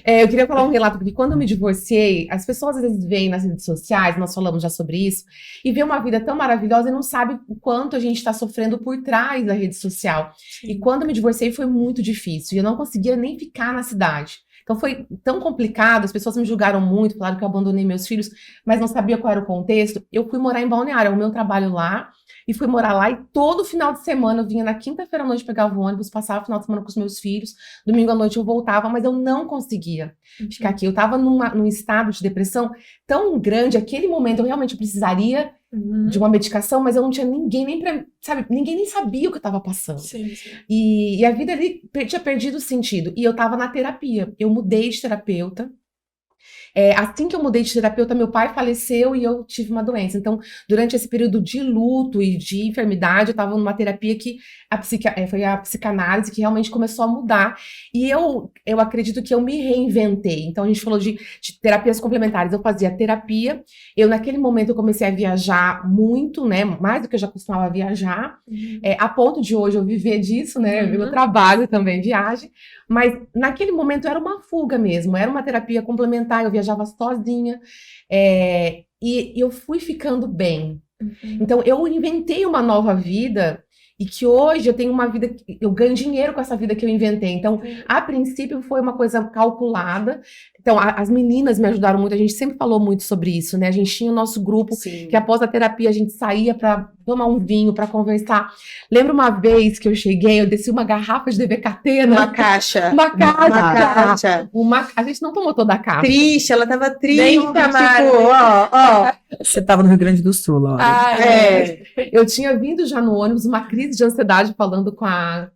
Eu queria falar um relato, porque quando eu me divorciei, as pessoas às vezes veem nas redes sociais, nós falamos já sobre isso, e vê uma vida tão maravilhosa e não sabe o quanto a gente está sofrendo por trás da rede social. E quando eu me divorciei foi muito difícil, e eu não conseguia nem ficar na cidade. Então foi tão complicado, as pessoas me julgaram muito, falaram que eu abandonei meus filhos, mas não sabia qual era o contexto. Eu fui morar em Balneário, é o meu trabalho lá, e fui morar lá, e todo final de semana eu vinha na quinta-feira à noite, pegava o ônibus, passava o final de semana com os meus filhos, domingo à noite eu voltava, mas eu não conseguia ficar aqui. Eu tava num estado de depressão tão grande, aquele momento eu realmente precisaria de uma medicação, mas eu não tinha ninguém nem pra, sabe, ninguém nem sabia o que eu tava passando. Sim, sim. E a vida ali tinha perdido o sentido. E eu tava na terapia. Eu mudei de terapeuta. Assim que eu mudei de terapeuta, meu pai faleceu e eu tive uma doença. Então, durante esse período de luto e de enfermidade, eu tava numa terapia que foi a psicanálise que realmente começou a mudar. E eu acredito que eu me reinventei. Então, a gente falou de terapias complementares. Eu fazia terapia. Naquele momento, eu comecei a viajar muito, né? Mais do que eu já costumava viajar. A ponto de hoje eu viver disso, né? Meu trabalho também, viagem. Mas naquele momento era uma fuga mesmo, era uma terapia complementar, eu viajava sozinha, e eu fui ficando bem. Então eu inventei uma nova vida, e que hoje eu tenho uma vida, eu ganho dinheiro com essa vida que eu inventei. Então, a princípio foi uma coisa calculada. Então, as meninas me ajudaram muito, a gente sempre falou muito sobre isso, né? A gente tinha o nosso grupo, Sim. que após a terapia a gente saía para tomar um vinho, para conversar. Lembro uma vez que eu cheguei, eu desci uma garrafa de DV Catena. Uma caixa. Uma caixa. A gente não tomou toda a caixa. Triste, ela tava triste, Bem tipo, chamada. ó. Você tava no Rio Grande do Sul, Laura. Eu tinha vindo já no ônibus, uma crise de ansiedade, falando com a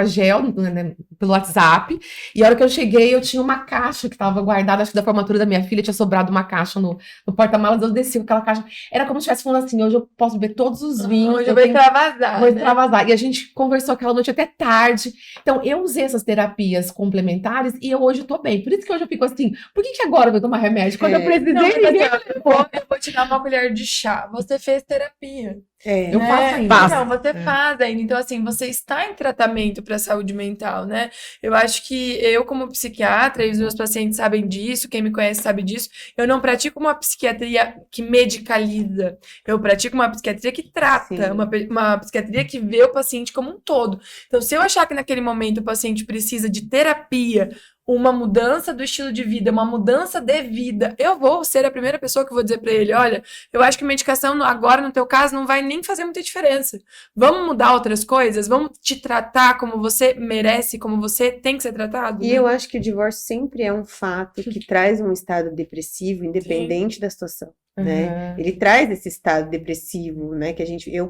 Gel, né, pelo WhatsApp, e a hora que eu cheguei, eu tinha uma caixa que estava guardada, acho que da formatura da minha filha, tinha sobrado uma caixa no porta-malas, eu desci com aquela caixa, era como se estivesse falando assim, hoje eu posso beber todos os vinhos. Hoje eu vou extravasar. Vou né? extravasar. E a gente conversou aquela noite até tarde. Então, eu usei essas terapias complementares e eu hoje tô bem. Por isso que hoje eu fico assim, por que agora eu vou tomar remédio? Quando eu precisei, Não, mas ninguém assim, eu vou te dar uma colher de chá. Você fez terapia. Eu faço ainda. Faço. Não, você faz ainda. Então, assim, você está em tratamento para saúde mental, né? Eu acho que eu, como psiquiatra, e os meus pacientes sabem disso, quem me conhece sabe disso, eu não pratico uma psiquiatria que medicaliza. Eu pratico uma psiquiatria que trata, Sim. uma psiquiatria que vê o paciente como um todo. Então, se eu achar que naquele momento o paciente precisa de terapia, uma mudança do estilo de vida, uma mudança de vida, eu vou ser a primeira pessoa que vou dizer pra ele, olha, eu acho que medicação agora, no teu caso, não vai nem fazer muita diferença. Vamos mudar outras coisas? Vamos te tratar como você merece, como você tem que ser tratado? E né? eu acho que o divórcio sempre é um fato que traz um estado depressivo, independente da situação, né? Ele traz esse estado depressivo, né? Que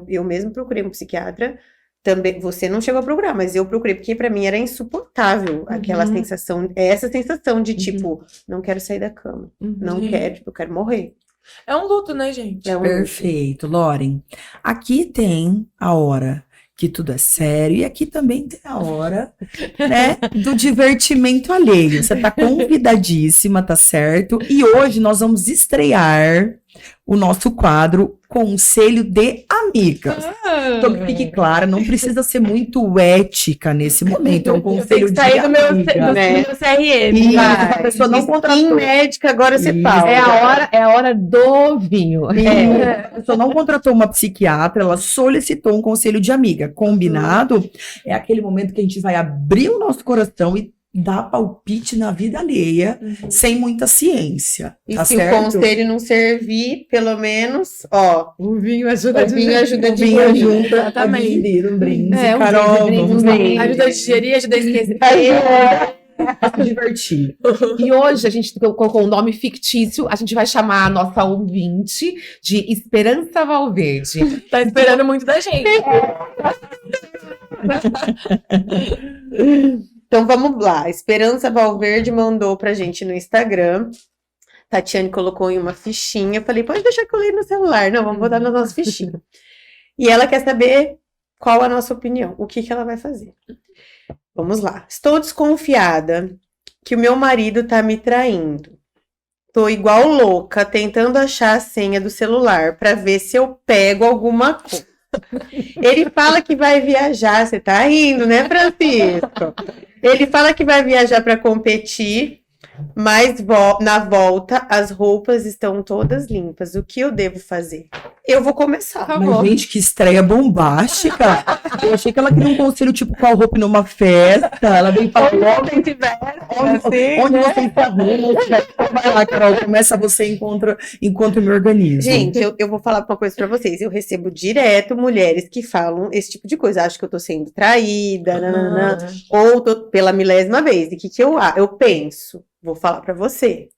eu mesmo procurei um psiquiatra. Também, você não chegou a procurar, mas eu procurei, porque pra mim era insuportável aquela sensação, essa sensação de tipo, não quero sair da cama, não Sim. quero, tipo, eu quero morrer. É um luto, né, gente? É um Perfeito, Loren. Aqui tem a hora que tudo é sério e aqui também tem a hora, né, do divertimento alheio. Você tá convidadíssima, tá certo? E hoje nós vamos estrear o nosso quadro Conselho de Amigas. Então, que fique claro, não precisa ser muito ética nesse momento. É um conselho de sair do meu amiga, né? CRM. Isso, Vai. a pessoa não Skin contratou. médica, agora você Isso. fala. É a hora do vinho. A pessoa não contratou uma psiquiatra, ela solicitou um conselho de amiga. Combinado? É aquele momento que a gente vai abrir o nosso coração e dar palpite na vida alheia, sem muita ciência. E Tá se certo? o conselho não servir, pelo menos, ó, O vinho ajuda o vinho ajuda a O vinho digerir. ajuda a Exatamente. digerir um brinde. É, um Carol, brinde, vamos um lá. brinde. Ajuda a digerir, ajuda a esquecer. Se divertir. E hoje a gente colocou um nome fictício, a gente vai chamar a nossa ouvinte de Esperança Valverde. Tá esperando muito da gente. Então vamos lá. Esperança Valverde mandou pra gente no Instagram. Tatiane colocou em uma fichinha. Eu falei, pode deixar que eu leio no celular. Não, vamos botar nas nossas fichinhas. E ela quer saber qual a nossa opinião, o que ela vai fazer. Vamos lá. Estou desconfiada que o meu marido tá me traindo. Tô igual louca, tentando achar a senha do celular pra ver se eu pego alguma coisa. Ele fala que vai viajar, você tá rindo, né, Francisco? Ele fala que vai viajar pra competir, mas na volta as roupas estão todas limpas. O que eu devo fazer? Eu vou começar. Mas, gente, que estreia bombástica. Eu achei que ela queria um conselho, tipo, qual roupa numa festa. Ela veio falar, onde você está ruim. Vai lá, Carol, começa você enquanto eu me organizo. Gente, eu vou falar uma coisa pra vocês. Eu recebo direto mulheres que falam esse tipo de coisa. Acho que eu tô sendo traída, nananã, ou tô pela milésima vez. E o que eu penso? Vou falar pra você.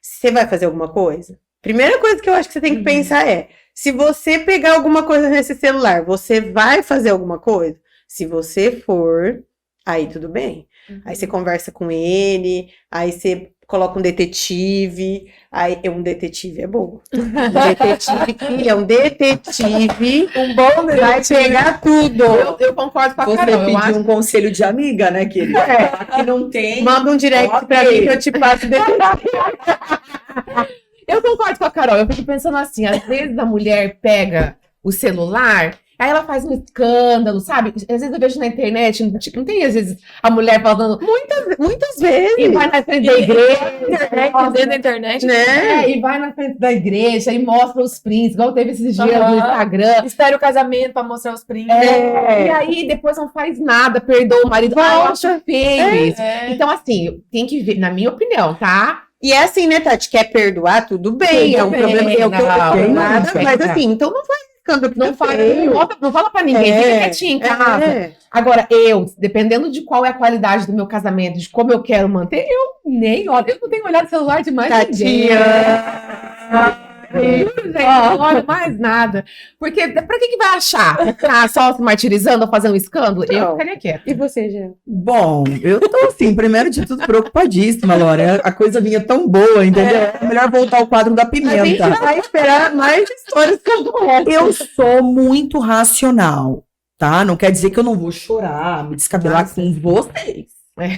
Você vai fazer alguma coisa? Primeira coisa que eu acho que você tem que pensar é: se você pegar alguma coisa nesse celular, você vai fazer alguma coisa? Se você for, aí tudo bem. Aí você conversa com ele, aí você coloca um detetive. Aí um detetive é bom. Detetive é um detetive. Um bom Vai pegar tudo. Eu concordo com a Você Carol. Eu pediu acho um conselho de amiga, né, querida? Aqui não tem. Manda um direct pra mim que eu te passo detetive. Eu concordo com a Carol, eu fico pensando assim, às vezes a mulher pega o celular, aí ela faz um escândalo, sabe? Às vezes eu vejo na internet, não tem às vezes a mulher falando Muitas vezes. e vai na frente da igreja, Dentro da internet. Né? e vai na frente da igreja e mostra os prints, igual teve esses dias no Instagram. Espera o casamento pra mostrar os prints. E aí depois não faz nada, perdoa o marido. Eu acho feio isso. Então assim, tem que ver, na minha opinião, tá? E é assim, né, Tati? Quer perdoar? Tudo bem. É um problema que eu nada. Mas assim, então não faz escândalo. Não fala pra ninguém, fica quietinho em casa. Agora, dependendo de qual é a qualidade do meu casamento, de como eu quero manter, eu nem olho. Eu não tenho olhado o celular de mais ninguém. Gente, não olho mais nada. Porque pra que vai achar? Ficar só se martirizando ou fazer um escândalo? Eu ficaria quieta. E você, Jean? Bom, eu tô assim, primeiro de tudo, preocupadíssima, Laura. A coisa vinha tão boa, entendeu? É melhor voltar ao quadro da A gente pimenta. vai esperar mais histórias como essa. Eu sou muito racional, tá? Não quer dizer que eu não vou chorar, me descabelar com vocês.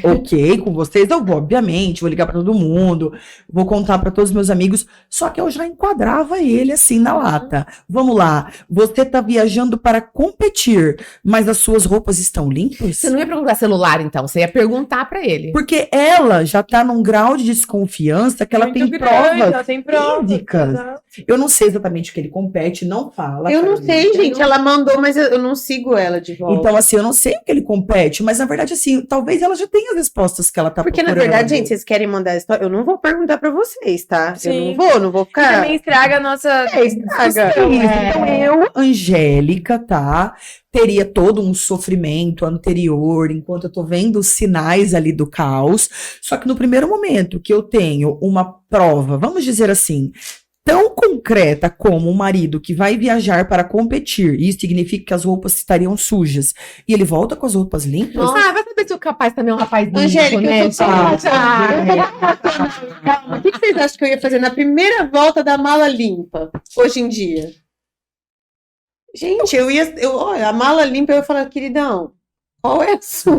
Ok, com vocês eu vou, obviamente, vou ligar pra todo mundo, vou contar pra todos os meus amigos, só que eu já enquadrava ele assim na lata. Vamos lá, você tá viajando para competir, mas as suas roupas estão limpas? Você não ia perguntar celular, então, você ia perguntar pra ele. Porque ela já tá num grau de desconfiança que ela tem provas físicas. Eu não sei exatamente o que ele compete, não fala. Eu não pra sei, mim. gente. Ela mandou, mas eu não sigo ela de volta. Então, assim, eu não sei o que ele compete, mas na verdade, assim, talvez ela já tenha as respostas que ela tá Porque, na procurando. verdade, gente, vocês querem mandar a história, eu não vou perguntar pra vocês, tá? Sim. Eu não vou E ficar... também estraga a nossa. estraga. Então, eu, Angélica, tá? Teria todo um sofrimento anterior, enquanto eu tô vendo os sinais ali do caos. Só que no primeiro momento que eu tenho uma prova, vamos dizer assim, tão concreta como um marido que vai viajar para competir, isso significa que as roupas estariam sujas, e ele volta com as roupas limpas? Vai saber se o rapaz também é um rapaz bonito, Angélica, né? eu tô calma. O que vocês acham que eu ia fazer na primeira volta da mala limpa, hoje em dia? Gente, olha, a mala limpa, eu ia falar, queridão, qual é a sua?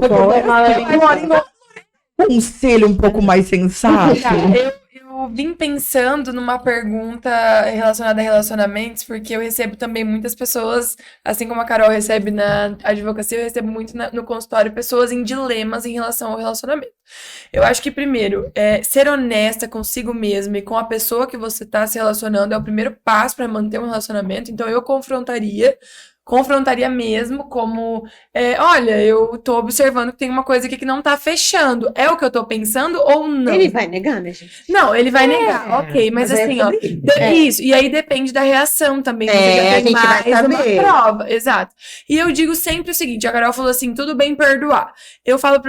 Conselho um pouco mais sensato. Eu vim pensando numa pergunta relacionada a relacionamentos, porque eu recebo também muitas pessoas, assim como a Carol recebe na advocacia, eu recebo muito no consultório pessoas em dilemas em relação ao relacionamento. Eu acho que, primeiro, ser honesta consigo mesma e com a pessoa que você está se relacionando é o primeiro passo para manter um relacionamento. Então, eu confrontaria mesmo como, olha, eu tô observando que tem uma coisa aqui que não tá fechando. É o que eu tô pensando ou não? Ele vai negar, né, gente? Não, ele vai negar, ok, mas assim, ó, isso, e aí depende da reação também, você já a tem gente mais vai saber. uma prova, exato. E eu digo sempre o seguinte, a Carol falou assim, tudo bem perdoar. Eu falo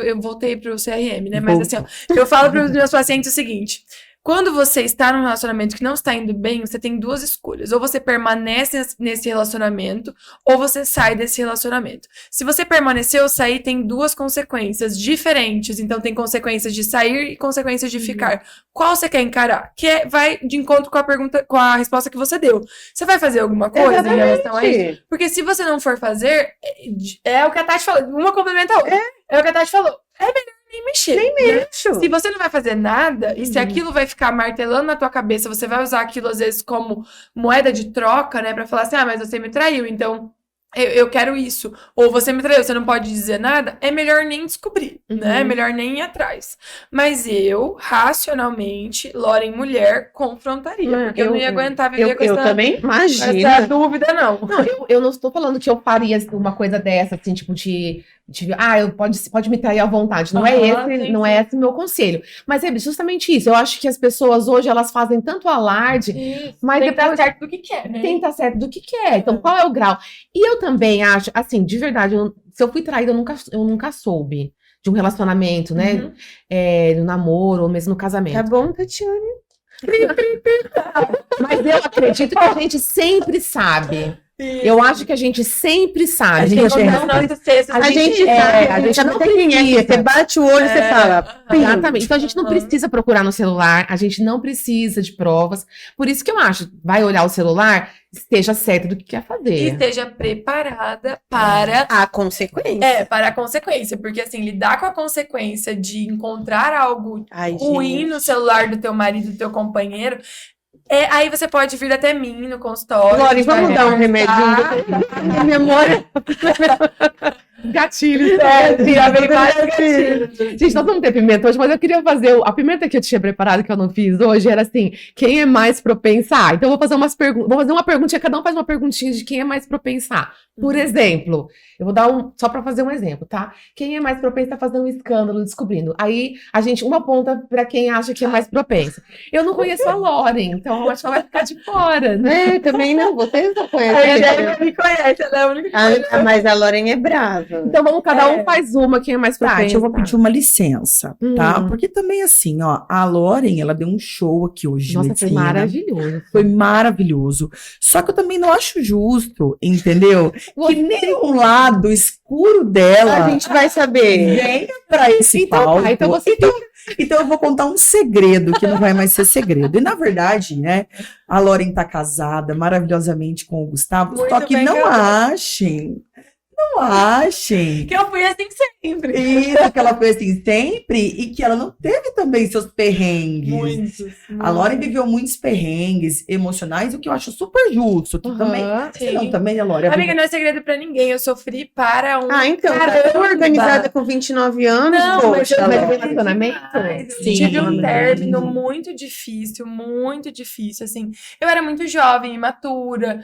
eu voltei pro CRM, né, mas assim, ó, eu falo pros meus pacientes o seguinte, Quando você está num relacionamento que não está indo bem, você tem duas escolhas. Ou você permanece nesse relacionamento, ou você sai desse relacionamento. Se você permanecer ou sair, tem duas consequências diferentes. Então, tem consequências de sair e consequências de ficar. Qual você quer encarar? Vai de encontro com a pergunta, com a resposta que você deu. Você vai fazer alguma coisa em relação a isso? Porque se você não for fazer, é o que a Tati falou. Uma complementa a outra. É o que a Tati falou. É melhor nem mexer. Nem mexo. Se você não vai fazer nada, e se aquilo vai ficar martelando na tua cabeça, você vai usar aquilo às vezes como moeda de troca, né? Pra falar assim, mas você me traiu, então eu quero isso. Ou você me traiu, você não pode dizer nada. É melhor nem descobrir, né? É melhor nem ir atrás. Mas eu, racionalmente, Loren mulher, confrontaria. Porque eu não ia aguentar viver com eu também imagina. essa dúvida, não. Não, eu não estou falando que eu faria uma coisa dessa, assim, tipo, pode me trair à vontade. Não é esse o meu conselho. Mas é justamente isso. Eu acho que as pessoas hoje, elas fazem tanto alarde, mas tem que depois... estar certo do que quer, né? Tem que estar certo do que quer. Então, qual é o grau? E eu também acho, assim, de verdade, se eu fui traída, eu nunca soube de um relacionamento, né? No namoro, ou mesmo no casamento. Tá bom, Tatiane? Mas eu acredito que a gente sempre sabe. Eu acho que a gente sempre sabe. A gente sabe. A gente não tem quem é. Você bate o olho e você fala. Exatamente. Então a gente não precisa procurar no celular, a gente não precisa de provas. Por isso que eu acho, vai olhar o celular, esteja certo do que quer fazer. E esteja preparada para a consequência. para a consequência. Porque, assim, lidar com a consequência de encontrar algo ruim no celular do teu marido, do teu companheiro, aí você pode vir até mim no consultório. Lori, vamos dar um remedinho. Minha memória. Gatilhos. Já vem vários gatilhos. Gente, nós vamos ter pimenta hoje, mas eu queria fazer. A pimenta que eu tinha preparado, que eu não fiz hoje, era assim: quem é mais propensa a? Então, eu vou fazer vou fazer uma perguntinha, cada um faz uma perguntinha de quem é mais propensa a. Por exemplo, eu vou dar só pra fazer um exemplo, tá? Quem é mais propensa a fazer um escândalo descobrindo? Aí, a gente, uma ponta pra quem acha que é mais propensa. Eu não conheço a Loren, então eu acho que ela vai ficar de fora, né? Também não, vocês não A conhecem. Angélica me conhece, ela é a única que conhece. Mas a Loren é brava. Então, cada um faz uma, quem é mais propensa. Tati, eu vou pedir uma licença, tá? Porque também, assim, ó, a Loren, ela deu um show aqui hoje de Nossa, medicina. foi maravilhoso. Foi maravilhoso. Só que eu também não acho justo, entendeu? Que nem um lado escuro dela A gente vai saber. venha pra esse palco. Então eu vou contar um segredo que não vai mais ser segredo. E na verdade, né, a Loren tá casada maravilhosamente com o Gustavo, Muito só que bem, não garota. achem Que eu fui assim sempre. isso, que ela foi assim sempre e que ela não teve também seus perrengues. Muitos. A Loren viveu muitos perrengues emocionais, o que eu acho super justo. Tu também. Você não, sim. também, a Loren. Amiga, não é segredo pra ninguém. Eu sofri para um. Então, tá caramba. tão organizada com 29 anos, Não, mas poxa. eu Mas tive relacionamento? Sim. Tive um término muito difícil, assim. Eu era muito jovem, imatura,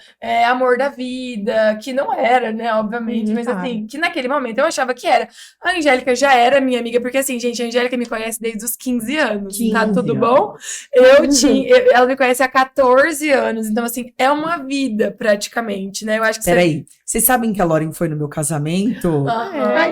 amor da vida, que não era, né, obviamente, mas assim, que naquele momento eu achava que era. A Angélica já era minha amiga, porque assim, gente, a Angélica me conhece desde os 15 anos, tá tudo bom? Ela me conhece há 14 anos, então assim, é uma vida praticamente, né? Eu acho que Peraí, vocês sabem que a Loren foi no meu casamento?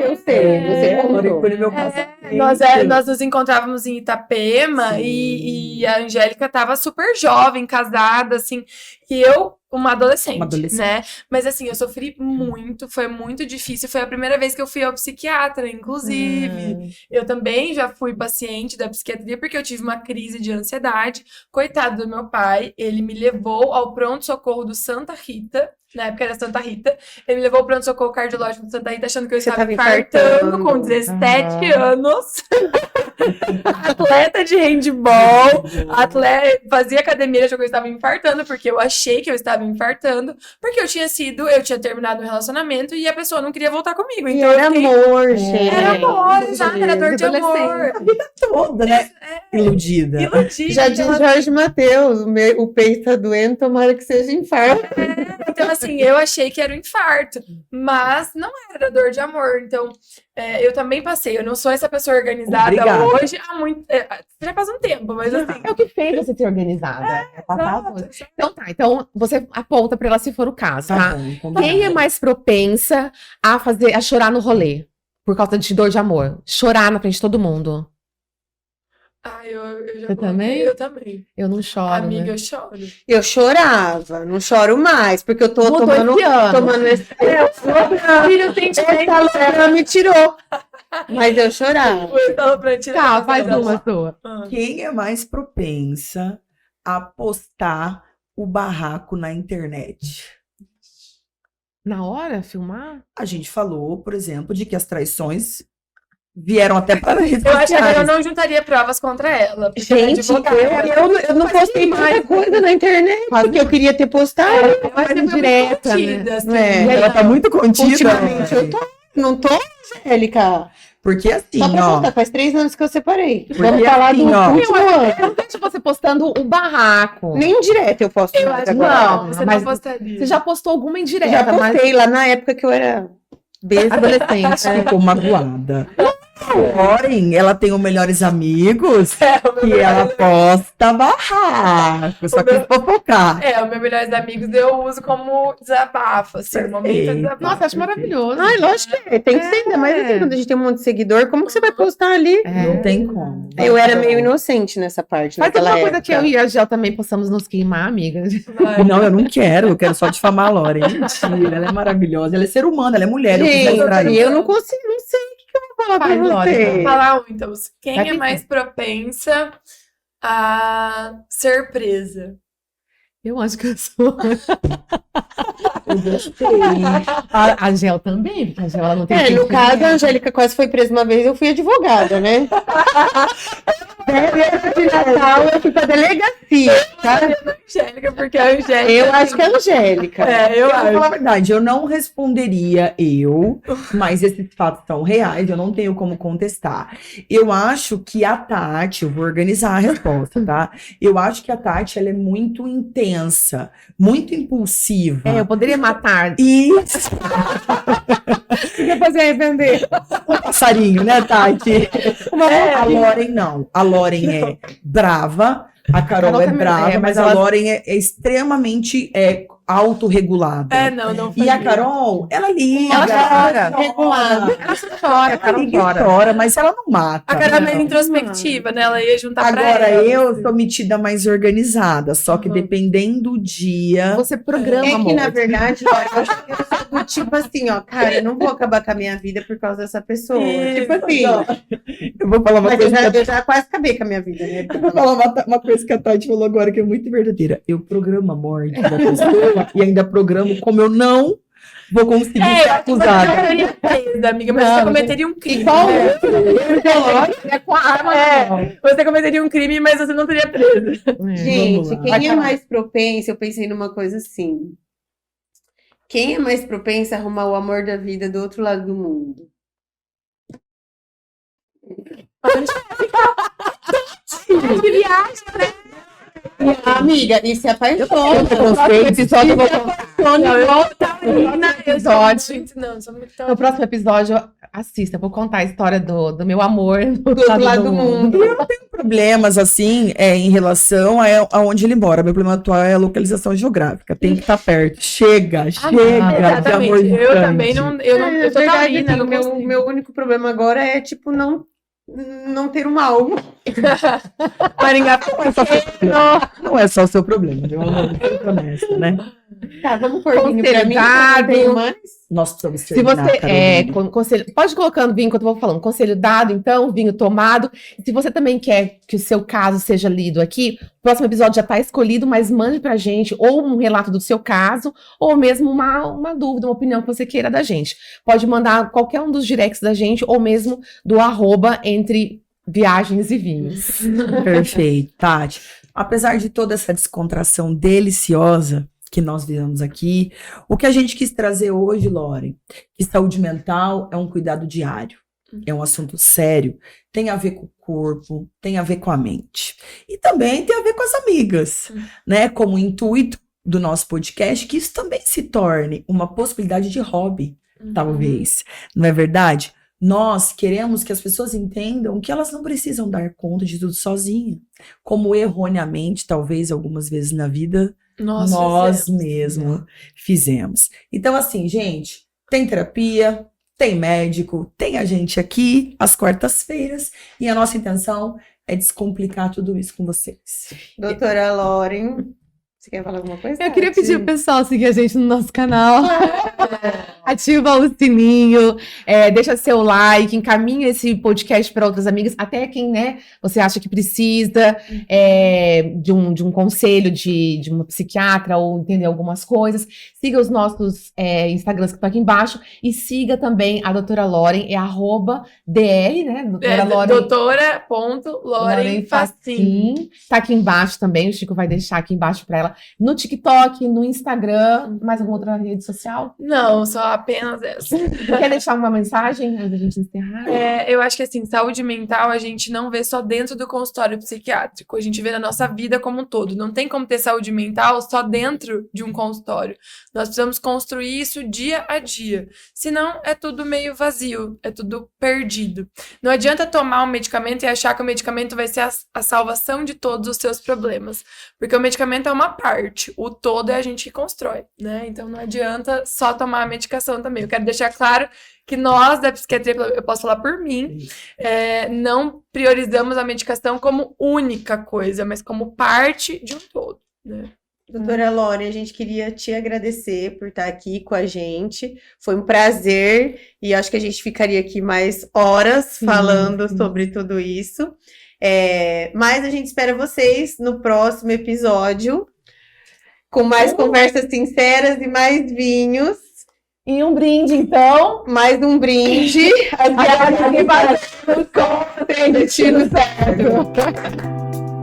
Eu sei. Você A Loren contou. foi no meu casamento. Nós nos encontrávamos em Itapema e a Angélica tava super jovem, casada, assim, e eu, uma adolescente, né? Mas assim, eu sofri muito, foi muito difícil. Foi a primeira vez que eu fui ao psiquiatra, inclusive. Eu também já fui paciente da psiquiatria porque eu tive uma crise de ansiedade. Coitado do meu pai, ele me levou ao pronto-socorro do Santa Rita. Na época era Santa Rita. Ele me levou ao pronto-socorro cardiológico do Santa Rita achando que eu estava infartando com 17 anos. Atleta de handball, fazia academia, achou que eu estava infartando, porque eu achei que eu estava infartando, porque eu tinha terminado um relacionamento e a pessoa não queria voltar comigo. Então Era amor, gente. Era amor, exato, era dor de amor. Toda, né? Iludida. Já diz Jorge Mateus, o peito tá doendo, tomara que seja infarto. Então, assim, eu achei que era um infarto, mas não era dor de amor. Então, eu também passei. Eu não sou essa pessoa organizada hoje há muito. Já faz um tempo, mas assim. É o que fez você ser organizada. Então tá, então você aponta pra ela se for o caso, tá? Quem é mais propensa a chorar no rolê? Por causa de dor de amor? Chorar na frente de todo mundo. Ah, eu já Você também? Eu também. Eu não choro, Amiga, né? eu choro. Eu chorava, não choro mais, porque eu tô Mudou tomando esse ano. esse Filho, tem ela me tirou. Mas eu chorava. Tá, faz uma sua. Quem é mais propensa a postar o barraco na internet? Na hora, filmar? A gente falou, por exemplo, de que as traições vieram até para redes Eu acho que sociais. eu não juntaria provas contra ela. porque ela é Gente, advogada. eu não postei mais coisa na internet, porque eu queria ter postado. Mas Foi muito direta, né? contida, assim. É. E ela tá muito contida. Ultimamente eu não tô, Angélica. Porque assim, Só pra ó. contar, faz 3 anos que eu separei. Porque Vamos falar assim, do ó. último ano. Eu não vejo você postando o barraco. Nem direto eu posto Eu mais acho que agora. Não, você mas não postaria. Você já postou alguma indireta, Já mas postei lá na época que eu era besta. adolescente. Ficou magoada. Porém, ela tem os melhores amigos que ela posta barraco. Só que fofocar. Os meus melhores amigos eu uso como desabafo, assim, um momento de Perfeito. desabafo. Nossa, acho maravilhoso. Ai, lógico que é. Tem que ser, ainda mais assim, quando a gente tem um monte de seguidor, como que você vai postar ali? Não tem como. Eu era meio inocente nessa parte, Mas naquela uma coisa época. que eu e a Gel também possamos nos queimar, amiga. Vai. Não, eu não quero. Eu quero só difamar a Lore. Mentira, ela é maravilhosa. Ela é ser humano, ela é mulher. Eu Gente, quis trair. eu não consigo, não sei o que eu vou falar Faz, pra Lore, você. Vou falar um, então. Quem Vai é pensar. mais propensa a ser presa? Eu acho que eu sou. Eu gostei. A Gel também, porque a Gel ela não tem No tempo caso, de- a Angélica quase foi presa uma vez, eu fui advogada, né? De Natal, eu fui pra delegacia, tá? Angélica, porque a Angélica. Eu acho que é a Angélica. Eu Eu vou falar a acho. verdade, eu não responderia mas esses fatos são reais, eu não tenho como contestar. Eu acho que a Tati, eu vou organizar a resposta, tá? Eu acho que a Tati, ela é muito intensa, muito impulsiva. Eu poderia matar. E Depois eu ia arrepender. um passarinho, né, Tati? A Loren não. A Loren é brava, a Carol Carol é também brava, é, mas mas a ela- Loren é extremamente autorregulada. Não. E a Carol, ela liga. Ela chora. regulada. Ela só chora, Ela Carol liga e chora. chora, mas ela não mata. A cara é mais Não. introspectiva, né? Ela ia juntar pra Agora, ela. eu assim. sou metida mais organizada, só que Uhum. dependendo do dia. Você programa, É que, amor. na verdade, ó, eu acho que eu sou do tipo assim, ó, cara, eu não vou acabar com a minha vida por causa dessa pessoa. Isso, Tipo assim, Eu vou falar uma mas eu coisa. já, eu já quase acabei com a minha vida, né? Eu vou falar uma coisa que a Tati falou agora que é muito verdadeira. Eu programo a morte da pessoa e ainda programo como eu não vou conseguir ser Eu acho que você acusada. não seria presa, amiga, mas Não, você não cometeria um crime. Igual né? é com a arma na mão. Você cometeria um crime, mas você não seria presa. Gente, lá. quem é mais propenso, eu pensei numa coisa assim. Quem é mais propenso a arrumar o amor da vida do outro lado do mundo? Que viagem, né? Amiga, e se apaixona. próximo episódio eu vou contar. Episódio. Não, sou muito No próximo episódio, assista, eu vou contar a história do meu amor do Do outro lado do mundo. Problemas, assim, em relação aonde ele mora. Meu problema atual é a localização geográfica. Tem que estar perto. Chega de amor Exatamente. Eu distante. também não. Eu não. Eu tô verdade, taurina, assim, não o meu, consigo. meu único problema agora é, tipo, não ter um alvo. Maringá. Não é só o seu problema, viu? Seja honesta, né? Tá, vamos pôr vinho pra mim, Conselho eu não tenho mais. Nós precisamos Se terminar, você Carolina. conselho, pode ir colocando vinho enquanto eu vou falando. Conselho dado, então, vinho tomado. Se você também quer que o seu caso seja lido aqui, o próximo episódio já está escolhido, mas mande pra gente ou um relato do seu caso, ou mesmo uma dúvida, uma opinião que você queira da gente. Pode mandar qualquer um dos directs da gente, ou mesmo do @ entre viagens e vinhos. Perfeito, Tati. Apesar de toda essa descontração deliciosa que nós vivemos aqui, o que a gente quis trazer hoje, Lore, que saúde mental é um cuidado diário. É um assunto sério, tem a ver com o corpo, tem a ver com a mente. E também tem a ver com as amigas, né? Como o intuito do nosso podcast, que isso também se torne uma possibilidade de hobby, talvez. Não é verdade? Nós queremos que as pessoas entendam que elas não precisam dar conta de tudo sozinha, como erroneamente, talvez algumas vezes na vida, nós mesmos fizemos. Então, assim, gente, tem terapia, tem médico, tem a gente aqui às quartas-feiras, e a nossa intenção é descomplicar tudo isso com vocês. Doutora Lauren, você quer falar alguma coisa? Eu queria pedir pro pessoal seguir a gente no nosso canal. Ativa o sininho, deixa seu like, encaminha esse podcast para outras amigas, até quem, né, você acha que precisa de um conselho de uma psiquiatra ou entender algumas coisas. Siga os nossos Instagrams que estão aqui embaixo e siga também a doutora Lauren, @dr, né? Doutora Lauren. Doutora.Lauren Facim. Tá aqui embaixo também, o Chico vai deixar aqui embaixo para ela. No TikTok, no Instagram, mais alguma outra rede social? Não, só apenas essa. Quer deixar uma mensagem antes da gente encerrar? Eu acho que assim, saúde mental a gente não vê só dentro do consultório psiquiátrico, a gente vê na nossa vida como um todo. Não tem como ter saúde mental só dentro de um consultório. Nós precisamos construir isso dia a dia. Senão é tudo meio vazio, é tudo perdido. Não adianta tomar um medicamento e achar que o medicamento vai ser a salvação de todos os seus problemas. Porque o medicamento é uma parte, o todo é a gente que constrói, né? Então não adianta só tomar a medicação também. Eu quero deixar claro que nós, da psiquiatria, eu posso falar por mim, não priorizamos a medicação como única coisa, mas como parte de um todo, né? Doutora Lauren, a gente queria te agradecer por estar aqui com a gente. Foi um prazer e acho que a gente ficaria aqui mais horas falando sobre tudo isso. Mas a gente espera vocês no próximo episódio com mais conversas sinceras e mais vinhos. E um brinde, então. Mais um brinde. As viagens que fazemos com o destino certo.